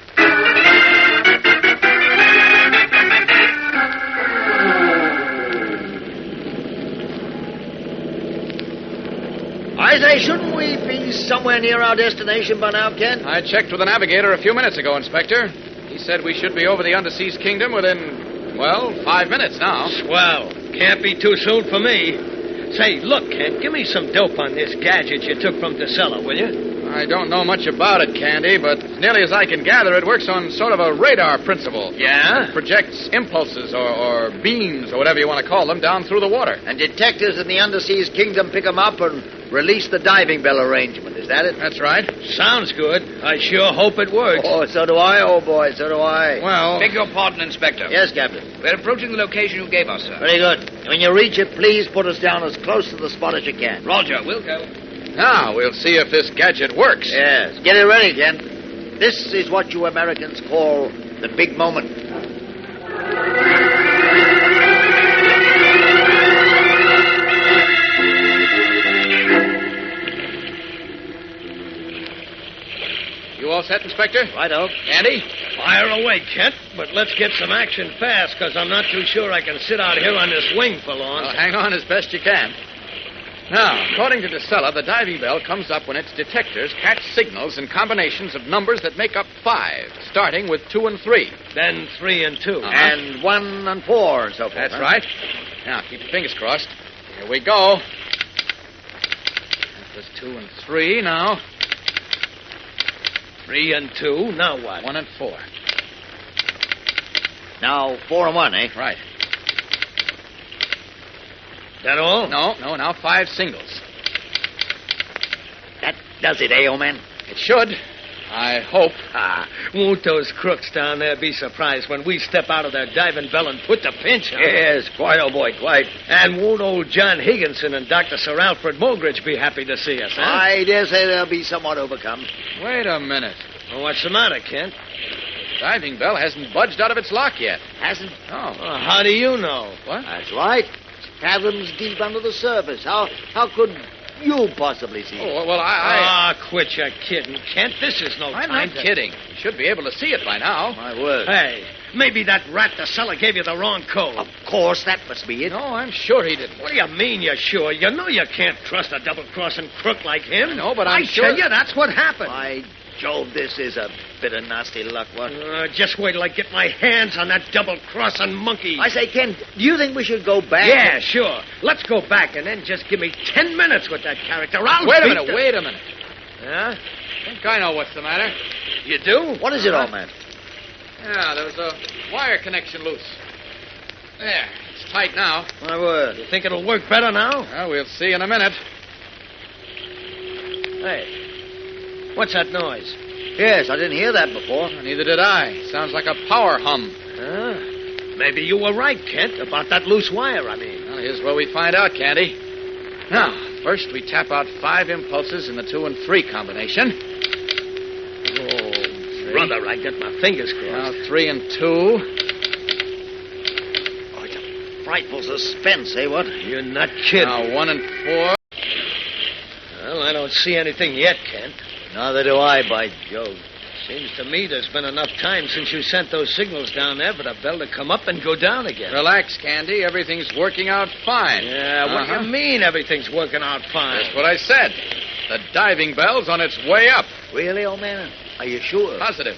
I say, shouldn't we be somewhere near our destination by now, Ken? I checked with the navigator a few minutes ago, Inspector. He said we should be over the Underseas Kingdom within, 5 minutes now. Swell. Can't be too soon for me. Say, look, Kent, give me some dope on this gadget you took from the cellar, will you? I don't know much about it, Candy, but nearly as I can gather, it works on sort of a radar principle. Yeah? It projects impulses or beams or whatever you want to call them down through the water. And detectives in the Underseas Kingdom pick them up and release the diving bell arrangement. Is that it? That's right. Sounds good. I sure hope it works. Oh, so do I, old boy. So do I. Well... Beg your pardon, Inspector. Yes, Captain. We're approaching the location you gave us, sir. Very good. When you reach it, please put us down as close to the spot as you can. Roger, we'll go. Now, we'll see if this gadget works. Yes. Get it ready, Ken. This is what you Americans call the big moment. You all set, Inspector? Righto. Andy? Fire away, Kent, but let's get some action fast, because I'm not too sure I can sit out here on this wing for long. Well, hang on as best you can. Now, according to DeSella, the diving bell comes up when its detectors catch signals and combinations of numbers that make up 5, starting with 2 and 3. Then 3 and 2. And 1 and 4 and so forth. That's right. Now, keep your fingers crossed. Here we go. That was 2 and 3 now. 3 and 2. Now what? 1 and 4. Now 4 and 1, eh? Right. That all? No, now 5 singles. That does it, eh, old man? It should. I hope. Won't those crooks down there be surprised when we step out of their diving bell and put the pinch on? Yes, quite, old boy, quite. And won't old John Higginson and Dr. Sir Alfred Mogridge be happy to see us, huh? I dare say they'll be somewhat overcome. Wait a minute. Well, what's the matter, Kent? The diving bell hasn't budged out of its lock yet. Hasn't? Oh. Well, how do you know? What? That's right. Fathoms deep under the surface. How could you possibly see it? Oh, well, I... quit your kidding, Kent. This is no I'm time not kidding. You should be able to see it by now. My word. Hey, maybe that rat the cellar gave you the wrong code. Of course, that must be it. No, I'm sure he didn't. What do you mean you're sure? You know you can't trust a double-crossing crook like him. No, but I'm sure... I tell you, that's what happened. By Jove, this is a bit of nasty luck, what? Just wait till I get my hands on that double-crossing monkey. I say, Ken, do you think we should go back? Yeah, sure. Let's go back and then just give me 10 minutes with that character. Wait a minute. Huh? I think I know what's the matter. You do? What is it, old man? Yeah, there was a wire connection loose. There, it's tight now. My word. You think it'll work better now? Well, we'll see in a minute. Hey, what's that noise? Yes, I didn't hear that before. Neither did I. Sounds like a power hum. Maybe you were right, Kent, about that loose wire, I mean. Well, here's where we find out, Candy. Now, first we tap out 5 impulses in the 2 and 3 combination. Oh, brother, I got my fingers crossed. Now 3 and 2. Oh, it's a frightful suspense, eh, what? You're not kidding. Now 1 and 4. Well, I don't see anything yet, Kent. Neither do I, by Jove. Seems to me there's been enough time since you sent those signals down there for the bell to come up and go down again. Relax, Candy. Everything's working out fine. Yeah, what do you mean everything's working out fine? That's what I said. The diving bell's on its way up. Really, old man? Are you sure? Positive.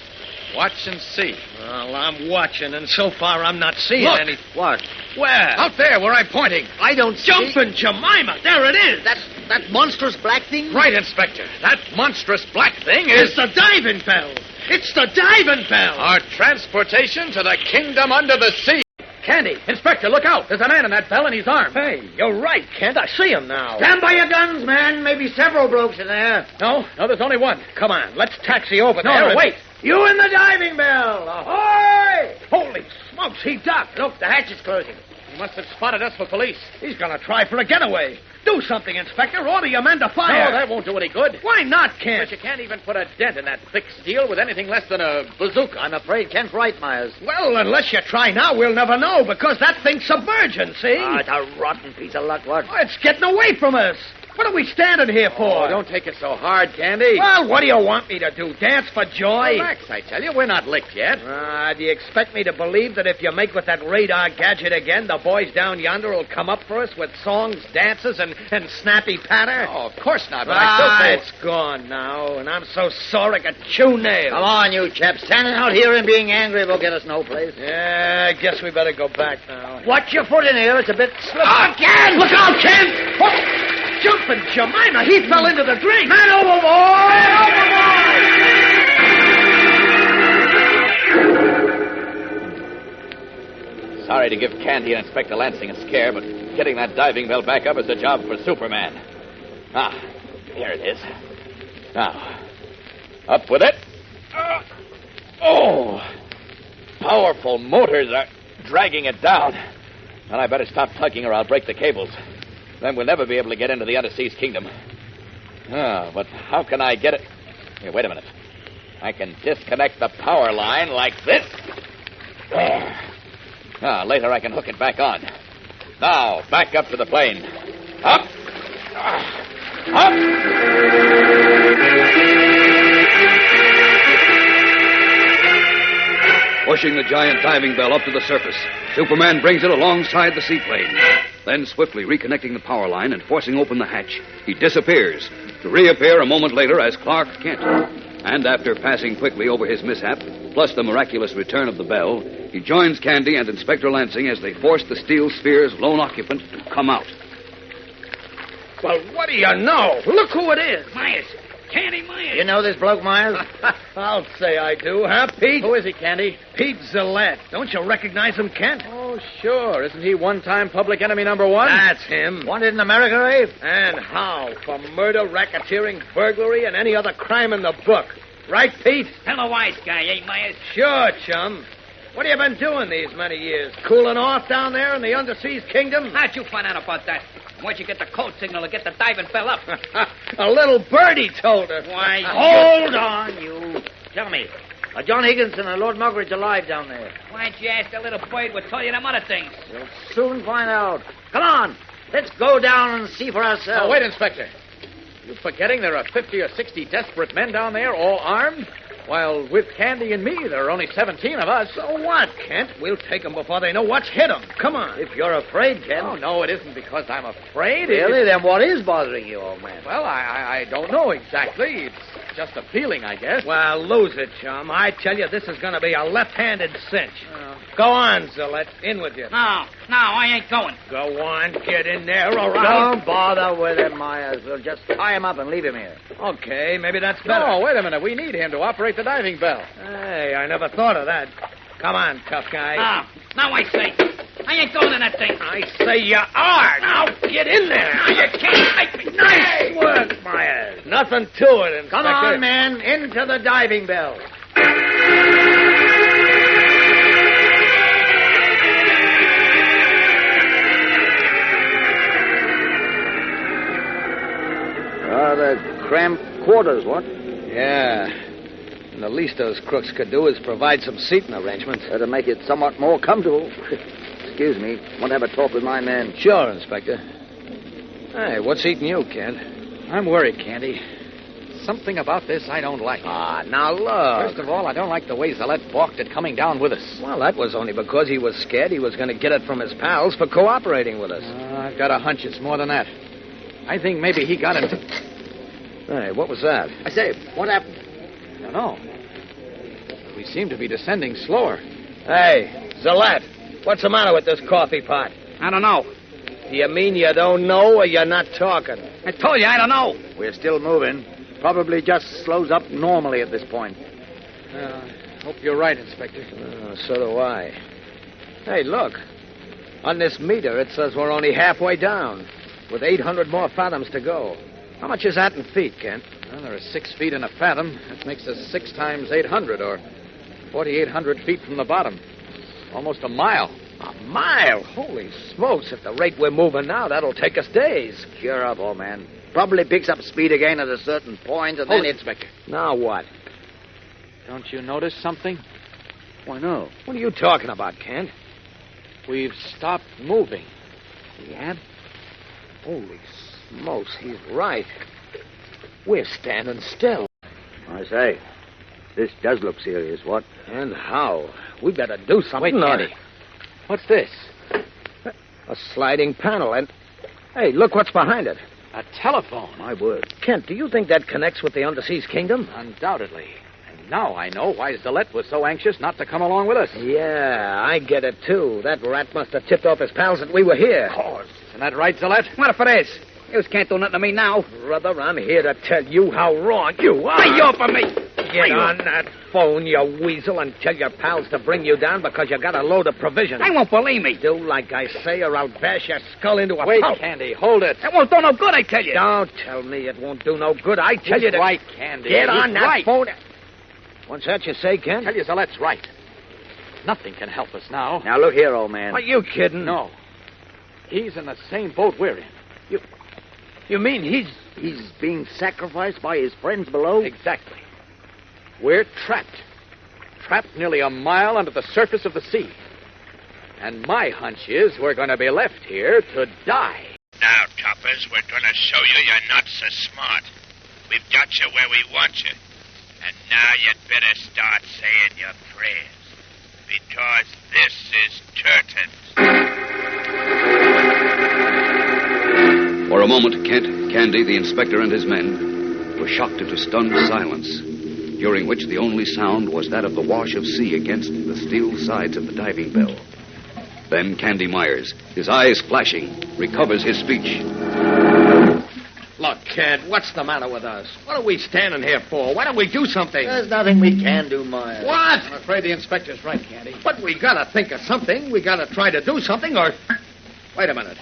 Watch and see. Well, I'm watching, and so far I'm not seeing Look. any... What? Where? Out there where I'm pointing. I don't see... Jumping Jemima! There it is! That monstrous black thing? Right, Inspector. That monstrous black thing is... It's the diving bell! It's the diving bell! Our transportation to the kingdom under the sea. Candy, Inspector, look out. There's a man in that bell and he's armed. Hey, you're right, Kent. I see him now. Stand by your guns, man. Maybe several blokes in there. No, there's only one. Come on, let's taxi over there. No, wait. You in the diving bell. Ahoy! Holy smokes, he ducked. Look, the hatch is closing. He must have spotted us for police. He's going to try for a getaway. Do something, Inspector. Order your men to fire. No, that won't do any good. Why not, Kent? But you can't even put a dent in that thick steel with anything less than a bazooka. I'm afraid Kent's right, Myers. Well, unless you try now, we'll never know, because that thing's submerging, see? Ah, it's a rotten piece of luck, what? Oh, it's getting away from us. What are we standing here for? Oh, don't take it so hard, Candy. Well, what do you want me to do? Dance for joy? Relax, I tell you. We're not licked yet. Do you expect me to believe that if you make with that radar gadget again, the boys down yonder will come up for us with songs, dances, and snappy patter? Oh, of course not, but I still think... It's gone now, and I'm so sore I could chew nails. Come on, you chaps. Standing out here and being angry will get us no place. Yeah, I guess we better go back now. Watch your foot in here. It's a bit slippery. Oh, Ken! Look out, Ken! Oh! Jumping Jemima, he fell into the drink. Man overboard! Sorry to give Candy and Inspector Lansing a scare, but getting that diving bell back up is a job for Superman. Ah, here it is. Now, up with it. Powerful motors are dragging it down. And I better stop tugging or I'll break the cables. Then we'll never be able to get into the underseas kingdom. But how can I get it? Here, wait a minute. I can disconnect the power line like this. There. Later I can hook it back on. Now, back up to the plane. Up! Up! Pushing the giant diving bell up to the surface, Superman brings it alongside the seaplane. Then, swiftly reconnecting the power line and forcing open the hatch, he disappears, to reappear a moment later as Clark Kent. And after passing quickly over his mishap, plus the miraculous return of the bell, he joins Candy and Inspector Lansing as they force the steel sphere's lone occupant to come out. Well, what do you know? Look who it is. Myers. Candy Myers. You know this bloke, Myers? I'll say I do, huh, Pete? Who is he, Candy? Pete Zillette. Don't you recognize him, Kent? Oh, sure. Isn't he one-time public enemy number one? That's him. Wanted in America, eh? And how? For murder, racketeering, burglary, and any other crime in the book. Right, Pete? Hell of a wise guy, eh, Myers? Sure, chum. What have you been doing these many years? Cooling off down there in the underseas kingdom? How'd you find out about that? Where'd you get the code signal to get the diving bell up? A little birdie told us. Why, hold on, you. Tell me, are John Higginson and Lord Muggeridge alive down there? Why'd you ask the little bird? We'll tell you them other things. We'll soon find out. Come on, let's go down and see for ourselves. Oh, wait, Inspector. You forgetting there are 50 or 60 desperate men down there, all armed? While with Candy and me, there are only 17 of us. So what, Kent? We'll take them before they know what's hit them. Come on. If you're afraid, Kent. Oh, no, it isn't because I'm afraid. Really? Then what is bothering you, old man? Well, I don't know exactly. It's just a feeling, I guess. Well, lose it, chum. I tell you, this is going to be a left-handed cinch. Go on, Zillette. In with you. No, I ain't going. Go on. Get in there, all right? Don't bother with him, Myers. We'll just tie him up and leave him here. Okay, maybe that's better. No, wait a minute. We need him to operate the diving bell. Hey, I never thought of that. Come on, tough guy. Now I say. I ain't going in that thing. I say you are. Now get in there. Now you can't make me. Nice work, Myers. Nothing to it, Inspector. Come on, man. Into the diving bell. Rather cramped quarters, what? Yeah. And the least those crooks could do is provide some seating arrangements. Better make it somewhat more comfortable. Excuse me. Want to have a talk with my man. Sure, Inspector. Hey, what's eating you, Kent? I'm worried, Candy. Something about this I don't like. Now look. First of all, I don't like the way Zillette balked at coming down with us. Well, that was only because he was scared he was going to get it from his pals for cooperating with us. I've got a hunch it's more than that. I think maybe he got into... Hey, what was that? I say, what happened? I don't know. We seem to be descending slower. Hey, Zillette, what's the matter with this coffee pot? I don't know. Do you mean you don't know or you're not talking? I told you I don't know. We're still moving. Probably just slows up normally at this point. Hope you're right, Inspector. So do I. Hey, look. On this meter, it says we're only halfway down, with 800 more fathoms to go. How much is that in feet, Kent? Well, there are 6 feet in a fathom. That makes us 6 times 800, or 4,800 feet from the bottom. Almost a mile. A mile? Holy smokes, at the rate we're moving now, that'll take us days. Cheer up, old man. Probably picks up speed again at a certain point, and Hold then it, Inspector. Now what? Don't you notice something? Why, no. What are you talking about, Kent? We've stopped moving. We have? Holy smokes, he's right. We're standing still. I say, this does look serious, what? And how? We better do something. Wait, Candy. What's this? A sliding panel, and... Hey, look what's behind it. A telephone. My word. Kent, do you think that connects with the Underseas Kingdom? Undoubtedly. And now I know why Zalette was so anxious not to come along with us. Yeah, I get it, too. That rat must have tipped off his pals that we were here. Of course. Isn't that right, Zalette? What if it is? You can't do nothing to me now. Brother, I'm here to tell you how wrong you are. Lay off of me. Get on that phone, you weasel, and tell your pals to bring you down because you got a load of provisions. They won't believe me. Do like I say, or I'll bash your skull into a Wait, pulp. Candy, hold it. It won't do no good, I tell you. Don't tell me it won't do no good. I tell you to... right, Candy. Get on He's that right. phone. What's that you say, Ken? Tell you Zalette's right. Nothing can help us now. Now, look here, old man. Are you kidding? No. He's in the same boat we're in. You mean he's being sacrificed by his friends below? Exactly. We're trapped. Trapped nearly a mile under the surface of the sea. And my hunch is we're going to be left here to die. Now, Toppers, we're going to show you you're not so smart. We've got you where we want you. And now you'd better start saying your prayers. Because this is Turton. For a moment, Kent, Candy, the inspector, and his men were shocked into stunned silence, during which the only sound was that of the wash of sea against the steel sides of the diving bell. Then Candy Myers, his eyes flashing, recovers his speech. Look, Kent, what's the matter with us? What are we standing here for? Why don't we do something? There's nothing we can do, Myers. What? I'm afraid the inspector's right, Candy. But we gotta think of something. We gotta try to do something, or... Wait a minute.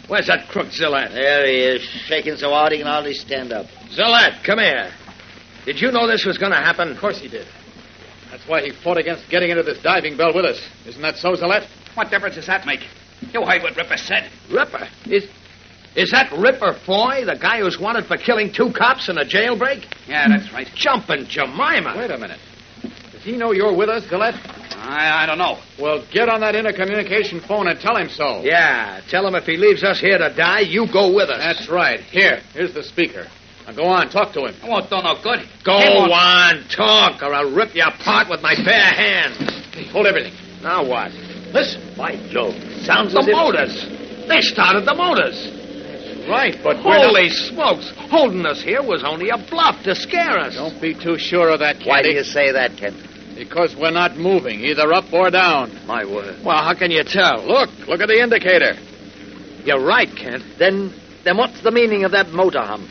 Where's that crook Zillette? There he is, shaking so hard he can hardly stand up. Zillette, come here. Did you know this was gonna happen? Of course he did. That's why he fought against getting into this diving bell with us. Isn't that so, Zalette? What difference does that make? You heard what Ripper said. Ripper? Is that Ripper Foy, the guy who's wanted for killing 2 cops in a jailbreak? Yeah, that's right. Jumping Jemima. Wait a minute. Does he know you're with us, Zalette? I don't know. Well, get on that intercommunication phone and tell him so. Yeah, tell him if he leaves us here to die, you go with us. That's right. Here's the speaker. Now go on, talk to him. It won't do no good. Go on, talk, or I'll rip you apart with my bare hands. Hey, hold everything. Now what? Listen, by Jove. Sounds The as if... motors. They started the motors. Right, but Holy smokes. Holding us here was only a bluff to scare us. Don't be too sure of that, Candy. Why do you say that, Kent? Because we're not moving, either up or down. My word. Well, how can you tell? Look at the indicator. You're right, Kent. Then what's the meaning of that motor hum?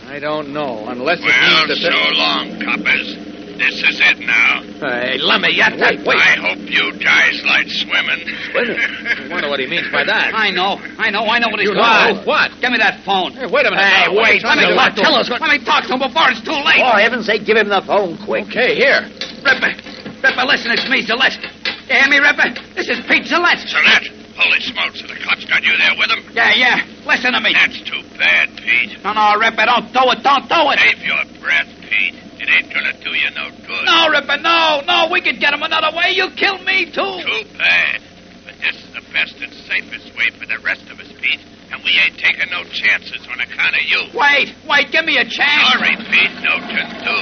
I don't know, unless it Well, means so that... long, Coppers. This is it now. Hey, let me at that. Wait. I hope you guys like swimming. I wonder what he means by that. I know what he's You talking know? about. What? Give me that phone. Hey, wait a minute. Hey, now. wait. Let me Tell us what... Let me talk to him before it's too late. For heaven's sake, give him the phone, quick. Okay, here. Ripper, listen, it's me, Gillette. You hear me, Ripper? This is Pete Gillette. Gillette? Holy smokes, the cops got you there with him? Yeah. Listen to me. That's too bad, Pete. No, Ripper, don't do it. Save your breath, Pete. It ain't gonna do you no good. No, Ripper, no. We could get him another way. You killed me, too. Too bad. But this is the best and safest way for the rest of us, Pete. And we ain't taking no chances on account of you. Wait, give me a chance. Sorry, Pete, no can do.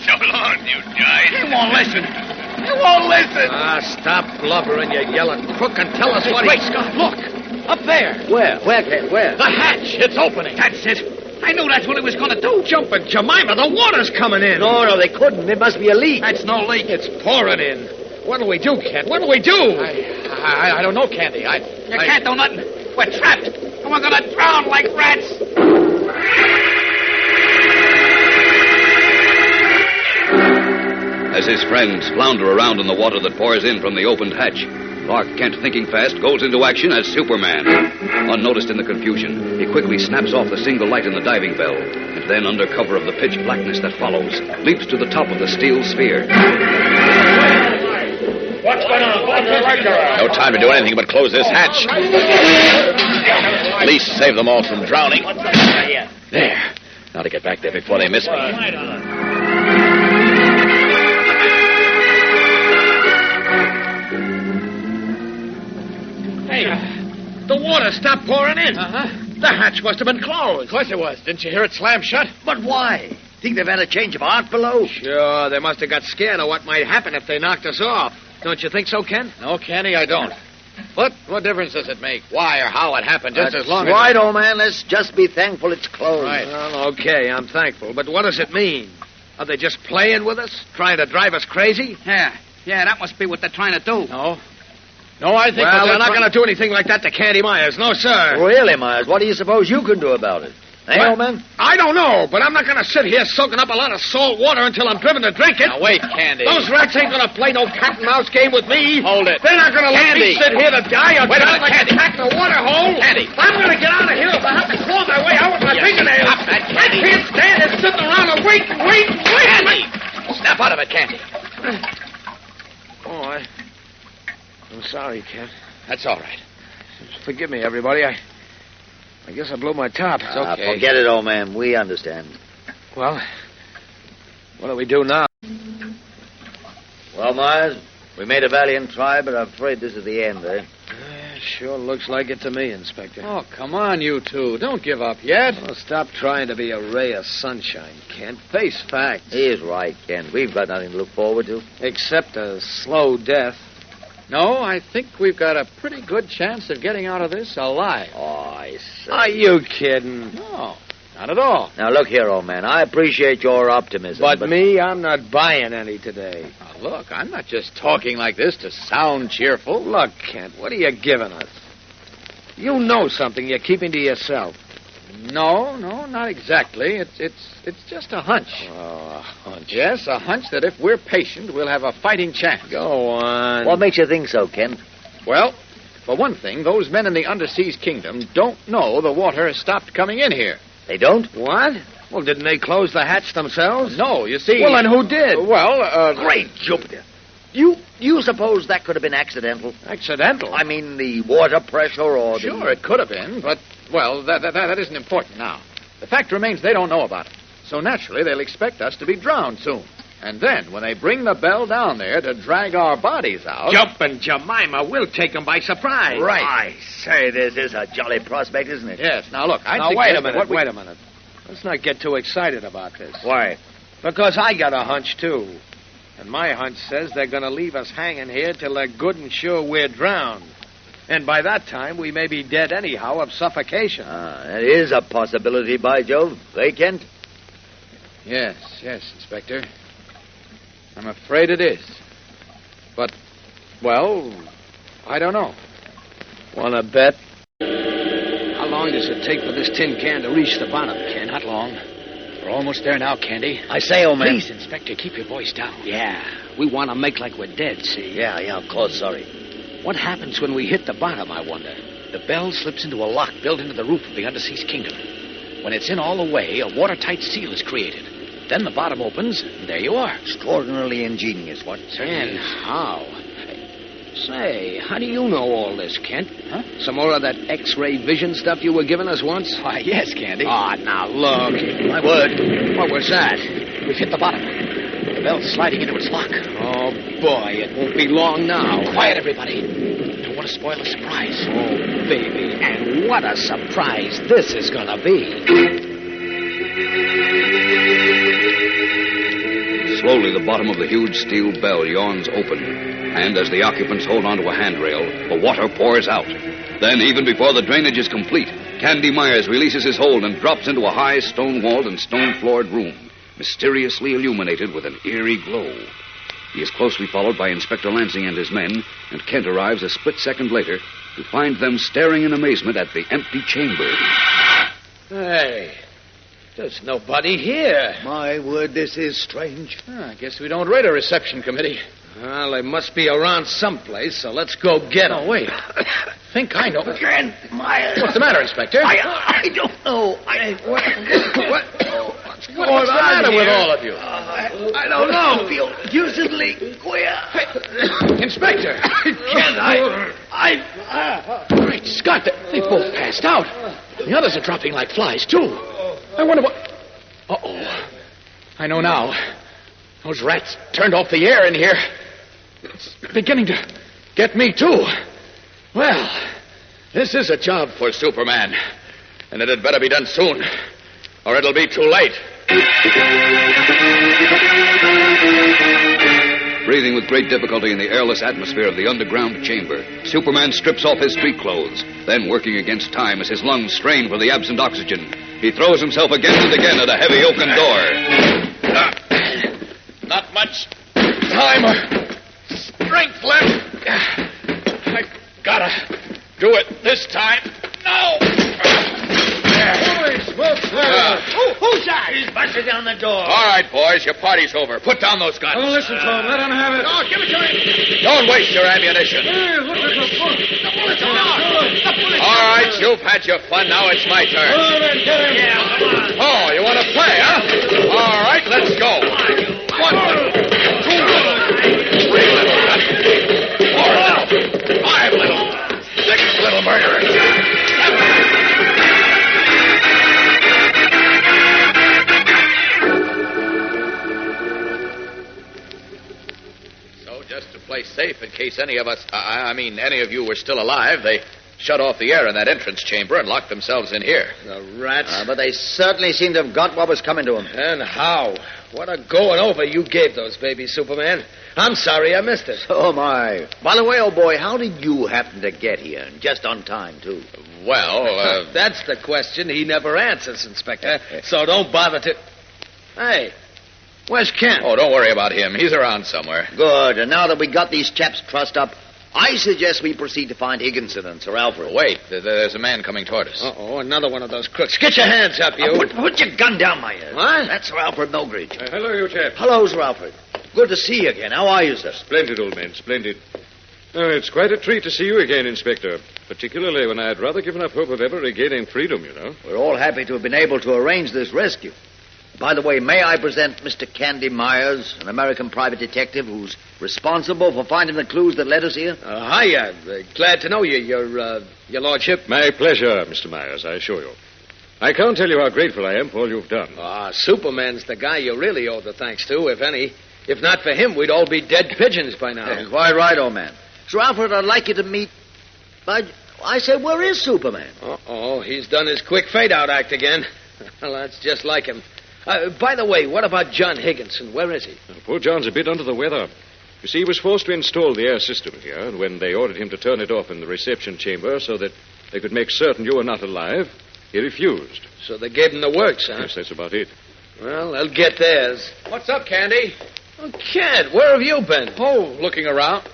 So long, you guys. He won't listen. Stop blubbering, you yelling crook, and tell us what Wait, Scott, look. Up there. Where, Kent, where? The hatch. It's opening. That's it. I knew that's what he was going to do. Jumping Jemima, the water's coming in. No, they couldn't. It must be a leak. That's no leak. It's pouring in. What do we do, Kent? What do we do? I don't know, Candy. You can't do nothing. We're trapped. And we're going to drown like rats. As his friends flounder around in the water that pours in from the opened hatch, Clark Kent, thinking fast, goes into action as Superman. Unnoticed in the confusion, he quickly snaps off the single light in the diving bell, and then, under cover of the pitch blackness that follows, leaps to the top of the steel sphere. What's going on? No time to do anything but close this hatch. At least save them all from drowning. There. Now to get back there before they miss me. Hey, the water stopped pouring in. The hatch must have been closed. Of course it was. Didn't you hear it slam shut? But why? Think they've had a change of heart below? Sure, they must have got scared of what might happen if they knocked us off. Don't you think so, Ken? No, Candy, I don't. But what difference does it make? Why or how it happened? Just That's as long right, as... old man. Let's just be thankful it's closed. Right. Well, okay, I'm thankful. But what does it mean? Are they just playing with us? Trying to drive us crazy? Yeah, that must be what they're trying to do. No, I think... Well, they're not going to do anything like that to Candy Myers. No, sir. Really, Myers? What do you suppose you can do about it? Hey, old man? I don't know, but I'm not going to sit here soaking up a lot of salt water until I'm driven to drink it. Now, wait, Candy. Those rats ain't going to play no cat and mouse game with me. Hold it. They're not going to let me Candy. sit here to die or Wait a drown minute, like Candy. a cat in a water hole. Candy. I'm going to get out of here if I have to claw my way out with my fingernails. Stop that, I Candy. can't stand it sitting around and waiting. Candy! Snap out of it, Candy. Oh, I'm sorry, Ken. That's all right. Forgive me, everybody. I guess I blew my top. It's okay. Forget it, old man. We understand. Well, what do we do now? Well, Myers, we made a valiant try, but I'm afraid this is the end, eh? Sure looks like it to me, Inspector. Oh, come on, you two. Don't give up yet. Oh, stop trying to be a ray of sunshine, Kent. Face facts. He is right, Ken. We've got nothing to look forward to. Except a slow death. No, I think we've got a pretty good chance of getting out of this alive. Oh, I see. Are you kidding? No, not at all. Now, look here, old man. I appreciate your optimism, But me, I'm not buying any today. Now, look, I'm not just talking like this to sound cheerful. Look, Kent, what are you giving us? You know something you're keeping to yourself. No, not exactly. It's just a hunch. Oh, a hunch. Yes, a hunch that if we're patient, we'll have a fighting chance. Go on. What makes you think so, Kent? Well, for one thing, those men in the Underseas Kingdom don't know the water has stopped coming in here. They don't? What? Well, didn't they close the hatch themselves? No, you see... Well, then who did? Great Jupiter. You suppose that could have been accidental? Accidental? I mean, the water pressure or the... Sure, it could have been, but, well, that isn't important now. The fact remains they don't know about it. So naturally, they'll expect us to be drowned soon. And then, when they bring the bell down there to drag our bodies out... Jumping Jemima, we'll take them by surprise. Right. I say, this is a jolly prospect, isn't it? Yes, now look, Wait a minute. Let's not get too excited about this. Why? Because I got a hunch, too. And my hunch says they're going to leave us hanging here till they're good and sure we're drowned. And by that time, we may be dead anyhow of suffocation. That is a possibility, by Jove. Eh, Kent? Yes, Inspector. I'm afraid it is. But, well, I don't know. Want to bet? How long does it take for this tin can to reach the bottom, Ken? Not long. We're almost there now, Candy. I say, old man. Please, Inspector, keep your voice down. Yeah, we want to make like we're dead, see? Yeah, of course, sorry. What happens when we hit the bottom, I wonder? The bell slips into a lock built into the roof of the Underseas Kingdom. When it's in all the way, a watertight seal is created. Then the bottom opens, and there you are. Extraordinarily ingenious, what? And how? Say, how do you know all this, Kent? Huh? Some more of that X-ray vision stuff you were giving us once? Why, yes, Candy. Ah, now look. My word. What was that? We've hit the bottom. The bell's sliding into its lock. Oh, boy, it won't be long now. Quiet, everybody. Don't want to spoil the surprise. Oh, baby, and what a surprise this is going to be. Slowly, the bottom of the huge steel bell yawns open, and as the occupants hold onto a handrail, the water pours out. Then, even before the drainage is complete, Candy Myers releases his hold and drops into a high stone-walled and stone-floored room, mysteriously illuminated with an eerie glow. He is closely followed by Inspector Lansing and his men, and Kent arrives a split second later to find them staring in amazement at the empty chamber. Hey, there's nobody here. My word, this is strange. I guess we don't rate a reception committee. Well, they must be around someplace, so let's go get them. Oh, wait. Think I know. Myers. What's the matter, Inspector? I don't know. What? What's the matter with all of you? I don't know. I feel deucedly queer. Inspector! Great Scott, they both passed out. The others are dropping like flies, too. I wonder what... Uh-oh. I know now. Those rats turned off the air in here. It's beginning to get me, too. Well, this is a job for Superman. And it had better be done soon, or it'll be too late. Breathing with great difficulty in the airless atmosphere of the underground chamber, Superman strips off his street clothes. Then, working against time as his lungs strain for the absent oxygen, he throws himself again and again at a heavy oaken door. Not much time or strength left. I gotta do it this time. No! Who's that? He's busted down the door. All right, boys, your party's over. Put down those guns. Don't listen to him. Let him have it. No, give it to him. Don't waste your ammunition. Hey, look at the bullet. The bullets are out. The bullets All right, you've had your fun. Now it's my turn. Get him. Yeah, come on. Oh, you want to play, huh? All right, let's go. 1, 2, 3 little guns. 4 little. 5 little. 6 little murderers. 7. Just to play safe in case any of us, any of you were still alive, they shut off the air in that entrance chamber and locked themselves in here. The rats. But they certainly seem to have got what was coming to them. And how? What a going over you gave those babies, Superman. I'm sorry I missed it. So am I. By the way, old boy, how did you happen to get here? And just on time, too. Well, That's the question he never answers, Inspector. So don't bother to... Hey, where's Kent? Oh, don't worry about him. He's around somewhere. Good. And now that we got these chaps trussed up, I suggest we proceed to find Higginson and Sir Alfred. Wait, there's a man coming toward us. Uh-oh, another one of those crooks. Get your hands up, you. Put your gun down, Myers. What? That's Sir Alfred Milgridge. Hello, you chaps. Hello, Sir Alfred. Good to see you again. How are you, sir? Splendid, old man, splendid. Oh, it's quite a treat to see you again, Inspector. Particularly when I had rather given up hope of ever regaining freedom, you know. We're all happy to have been able to arrange this rescue. By the way, may I present Mr. Candy Myers, an American private detective who's responsible for finding the clues that led us here? Hiya. Glad to know you, your lordship. My pleasure, Mr. Myers, I assure you. I can't tell you how grateful I am for all you've done. Superman's the guy you really owe the thanks to, if any. If not for him, we'd all be dead pigeons by now. Yeah, quite right, old man. Sir Alfred, I'd like you to meet... I said, where is Superman? Uh-oh, he's done his quick fade-out act again. Well, that's just like him. By the way, what about John Higginson? Where is he? Poor John's a bit under the weather. You see, he was forced to install the air system here, and when they ordered him to turn it off in the reception chamber so that they could make certain you were not alive, he refused. So they gave him the works, huh? Yes, that's about it. Well, they'll get theirs. What's up, Candy? Oh, Kent, where have you been? Oh, looking around.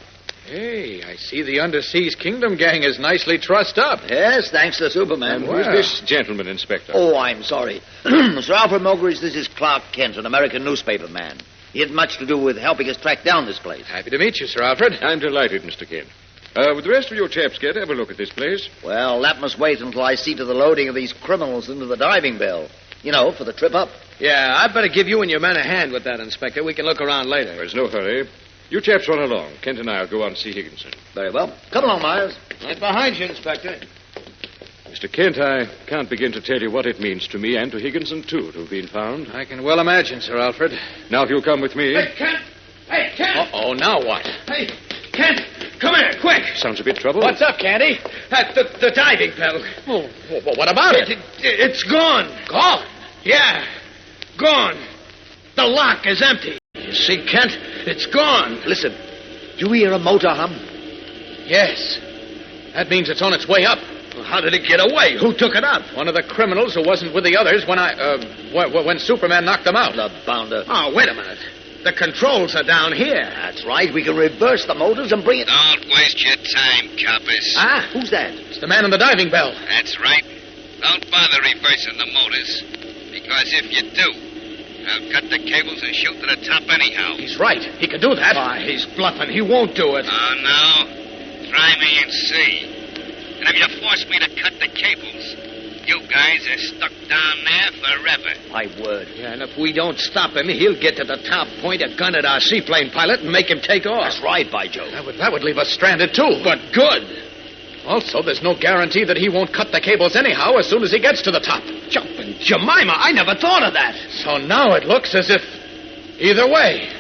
Hey, I see the Underseas Kingdom gang is nicely trussed up. Yes, thanks to Superman. And who's this gentleman, Inspector? Oh, I'm sorry. Sir Alfred Milgridge, this is Clark Kent, an American newspaper man. He had much to do with helping us track down this place. Happy to meet you, Sir Alfred. I'm delighted, Mr. Kent. Would the rest of you chaps care to have a look at this place? Well, that must wait until I see to the loading of these criminals into the diving bell. You know, for the trip up. Yeah, I'd better give you and your men a hand with that, Inspector. We can look around later. There's no hurry. You chaps run along. Kent and I will go on to see Higginson. Very well. Come along, Myers. Right behind you, Inspector. Mr. Kent, I can't begin to tell you what it means to me and to Higginson, too, to have been found. I can well imagine, Sir Alfred. Now, if you'll come with me... Hey, Kent! Hey, Kent! Uh-oh, now what? Hey, Kent! Come here, quick! Sounds a bit trouble. What's up, Candy? The diving bell. Oh, what about it? It's gone. Gone? Yeah, gone. The lock is empty. You see, Kent? It's gone. Listen, do you hear a motor hum? Yes. That means it's on its way up. Well, how did it get away? Who took it up? One of the criminals who wasn't with the others when Superman knocked them out. The bounder. Oh, wait a minute. The controls are down here. That's right. We can reverse the motors and bring it... Don't waste your time, coppers. Ah, who's that? It's the man in the diving bell. That's right. Don't bother reversing the motors, because if you do, I'll cut the cables and shoot to the top anyhow. He's right. He can do that. He's bluffing. He won't do it. Oh, no? Try me and see. And if you force me to cut the cables, You guys are stuck down there forever. My word. Yeah, and if we don't stop him, he'll get to the top, point a gun at our seaplane pilot, and make him take off. That's right, by Joe. That would leave us stranded, too. But good. Also, there's no guarantee that he won't cut the cables anyhow as soon as he gets to the top. Jumping Jemima, I never thought of that. So now it looks as if, either way,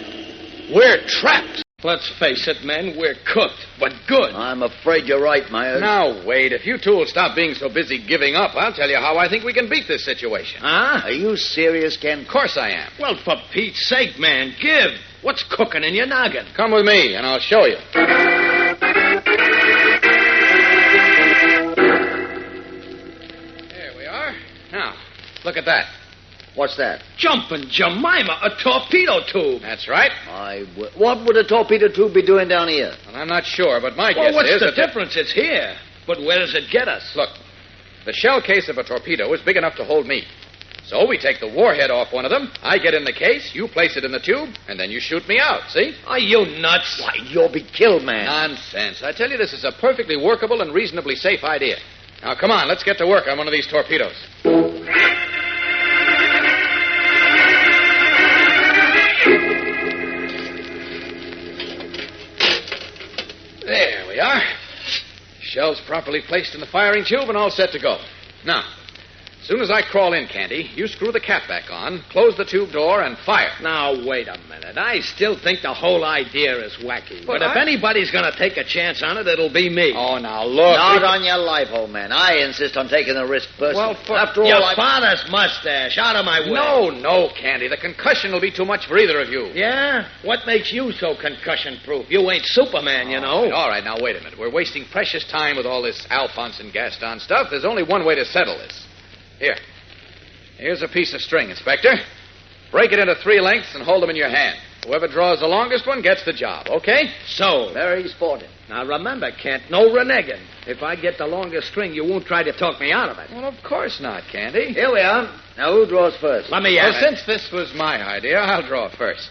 we're trapped. Let's face it, men, we're cooked, but good. I'm afraid you're right, Myers. Now, Wade, if you two will stop being so busy giving up, I'll tell you how I think we can beat this situation. Huh? Are you serious, Ken? Of course I am. Well, for Pete's sake, man, give. What's cooking in your noggin? Come with me, and I'll show you. There we are. Now, look at that. What's that? Jumping Jemima, a torpedo tube. That's right. What would a torpedo tube be doing down here? Well, I'm not sure, but my Well, guess what's is the that difference? It's here. But where does it get us? Look, the shell case of a torpedo is big enough to hold me. So we take the warhead off one of them, I get in the case, you place it in the tube, and then you shoot me out, see? Are you nuts? Why, you'll be killed, man. Nonsense. I tell you, this is a perfectly workable and reasonably safe idea. Now, come on, let's get to work on one of these torpedoes. There we are. Shell's properly placed in the firing tube and all set to go. Now, as soon as I crawl in, Candy, you screw the cap back on, close the tube door, and fire. Now, wait a minute. I still think the whole idea is wacky. But if anybody's going to take a chance on it, it'll be me. Oh, now, look. Not on your life, old man. I insist on taking the risk first. Well, after all, Your father's mustache. Out of my way. No, Candy. The concussion will be too much for either of you. Yeah? What makes you so concussion-proof? You ain't Superman, you know. All right, now, wait a minute. We're wasting precious time with all this Alphonse and Gaston stuff. There's only one way to settle this. Here's a piece of string, Inspector. Break it into 3 lengths and hold them in your hand. Whoever draws the longest one gets the job, okay? So. Very sporting. Now, remember, Kent, no reneging. If I get the longest string, you won't try to talk me out of it. Well, of course not, Candy. Here we are. Now, who draws first? Let me Well, have it. since this was my idea, I'll draw first.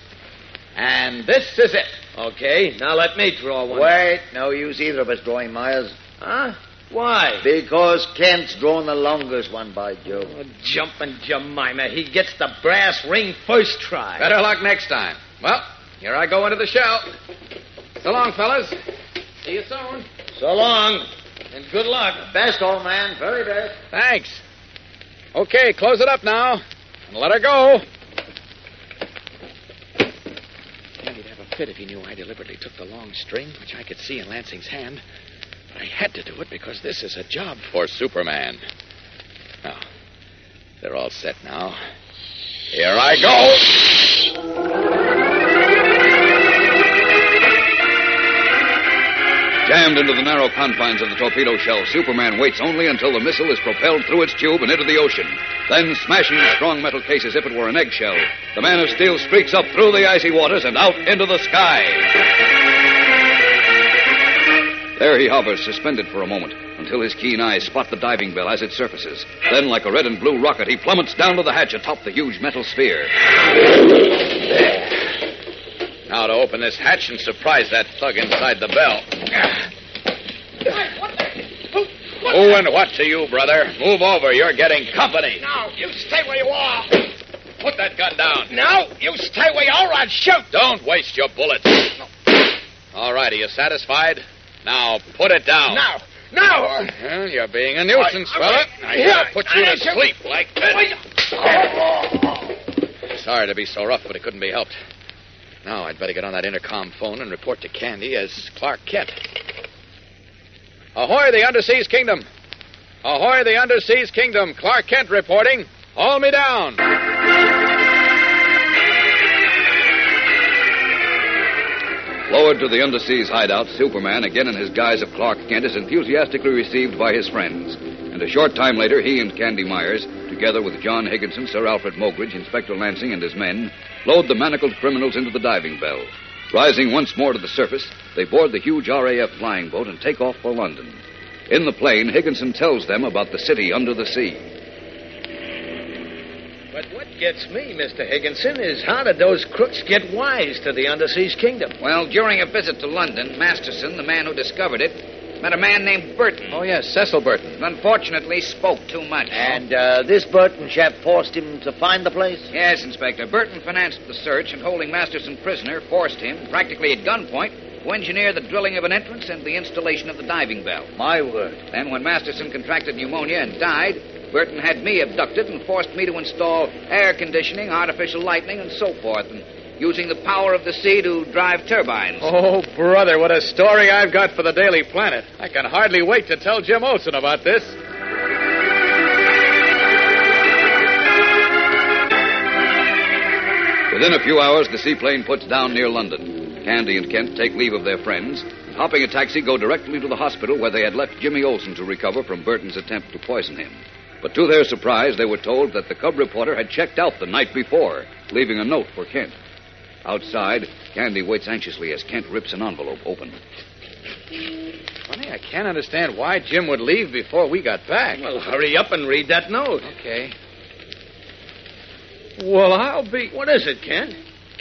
And this is it. Okay, now let me draw one. Wait, no use either of us drawing, Myers. Huh? Why? Because Kent's drawn the longest one, by Joe. Oh, jumping Jemima. He gets the brass ring first try. Better luck next time. Well, here I go into the shell. So long, fellas. See you soon. So long, and good luck. Best, old man. Very best. Thanks. Okay, close it up now. And let her go. Candy'd have a fit if he knew I deliberately took the long string, which I could see in Lansing's hand. But I had to do it because this is a job for Superman. Now, they're all set now. Here I go. Jammed into the narrow confines of the torpedo shell, Superman waits only until the missile is propelled through its tube and into the ocean. Then, smashing the strong metal case as if it were an eggshell, the Man of Steel streaks up through the icy waters and out into the sky. There he hovers, suspended for a moment, until his keen eyes spot the diving bell as it surfaces. Then, like a red and blue rocket, he plummets down to the hatch atop the huge metal sphere. There. Now to open this hatch and surprise that thug inside the bell. Who and what to you, brother? Move over. You're getting company. Now, you stay where you are. Put that gun down. No, you stay where you are, I'll shoot. Don't waste your bullets. All right, are you satisfied? Now, put it down. Now. Well, you're being a nuisance, fella. I gotta put you to sleep like that. Sorry to be so rough, but it couldn't be helped. Now I'd better get on that intercom phone and report to Candy as Clark Kent. Ahoy, the Underseas Kingdom. Ahoy, the Underseas Kingdom. Clark Kent reporting. Haul me down. Lowered to the underseas hideout, Superman, again in his guise of Clark Kent, is enthusiastically received by his friends. And a short time later, he and Candy Myers, together with John Higginson, Sir Alfred Mogridge, Inspector Lansing, and his men, load the manacled criminals into the diving bell. Rising once more to the surface, they board the huge RAF flying boat and take off for London. In the plane, Higginson tells them about the city under the sea. But what gets me, Mr. Higginson, is how did those crooks get wise to the Underseas Kingdom? Well, during a visit to London, Masterson, the man who discovered it, Met a man named Burton. Oh, yes, Cecil Burton. Unfortunately, spoke too much. And this Burton chap forced him to find the place? Yes, Inspector. Burton financed the search and, holding Masterson prisoner, forced him, practically at gunpoint, to engineer the drilling of an entrance and the installation of the diving bell. My word. Then, when Masterson contracted pneumonia and died, Burton had me abducted and forced me to install air conditioning, artificial lighting, and so forth, and using the power of the sea to drive turbines. Oh, brother, what a story I've got for the Daily Planet. I can hardly wait to tell Jim Olsen about this. Within a few hours, the seaplane puts down near London. Candy and Kent take leave of their friends, and hopping a taxi, go directly to the hospital where they had left Jimmy Olsen to recover from Burton's attempt to poison him. But to their surprise, they were told that the cub reporter had checked out the night before, leaving a note for Kent. Outside, Candy waits anxiously as Kent rips an envelope open. Funny, I can't understand why Jim would leave before we got back. Well, hurry up and read that note. Okay. Well, I'll be... What is it, Kent?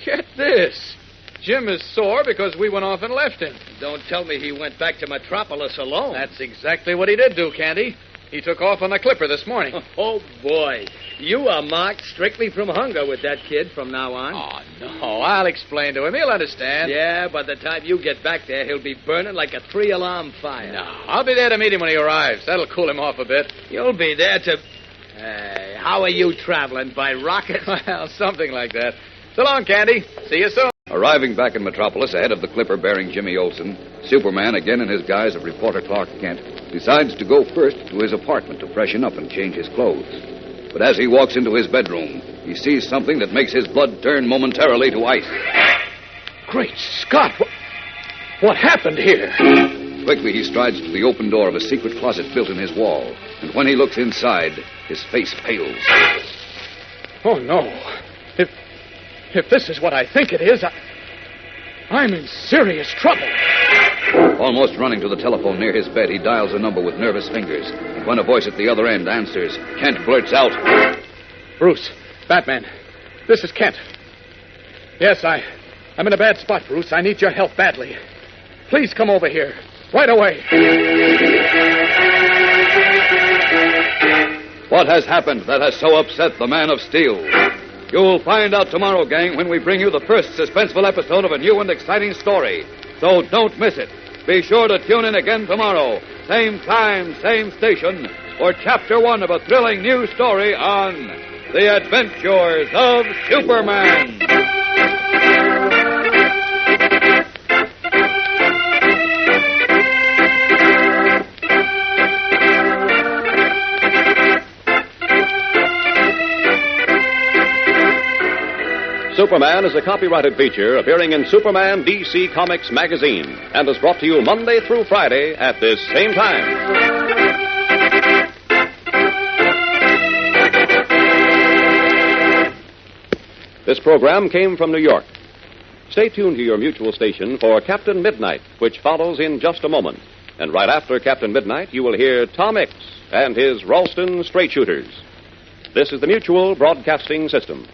Get this. Jim is sore because we went off and left him. Don't tell me he went back to Metropolis alone. That's exactly what he did do, Candy. He took off on the Clipper this morning. Oh, boy. You are marked strictly from hunger with that kid from now on. Oh, no. I'll explain to him. He'll understand. Yeah, by the time you get back there, he'll be burning like a 3-alarm fire. No, I'll be there to meet him when he arrives. That'll cool him off a bit. You'll be there to... Hey, how are you traveling? By rocket? Well, something like that. So long, Candy. See you soon. Arriving back in Metropolis ahead of the Clipper bearing Jimmy Olsen, Superman, again in his guise of reporter Clark Kent, decides to go first to his apartment to freshen up and change his clothes. But as he walks into his bedroom, he sees something that makes his blood turn momentarily to ice. Great Scott! What happened here? Quickly, he strides to the open door of a secret closet built in his wall, and when he looks inside, his face pales. Oh, no. If this is what I think it is, I'm in serious trouble. Almost running to the telephone near his bed, he dials a number with nervous fingers. And when a voice at the other end answers, Kent blurts out, Bruce, Batman, this is Kent. Yes, I'm in a bad spot, Bruce. I need your help badly. Please come over here, right away. What has happened that has so upset the Man of Steel? You'll find out tomorrow, gang, when we bring you the first suspenseful episode of a new and exciting story. So don't miss it. Be sure to tune in again tomorrow. Same time, same station, for Chapter 1 of a thrilling new story on The Adventures of Superman. Superman is a copyrighted feature appearing in Superman DC Comics magazine and is brought to you Monday through Friday at this same time. This program came from New York. Stay tuned to your mutual station for Captain Midnight, which follows in just a moment. And right after Captain Midnight, you will hear Tom Mix and his Ralston Straight Shooters. This is the Mutual Broadcasting System.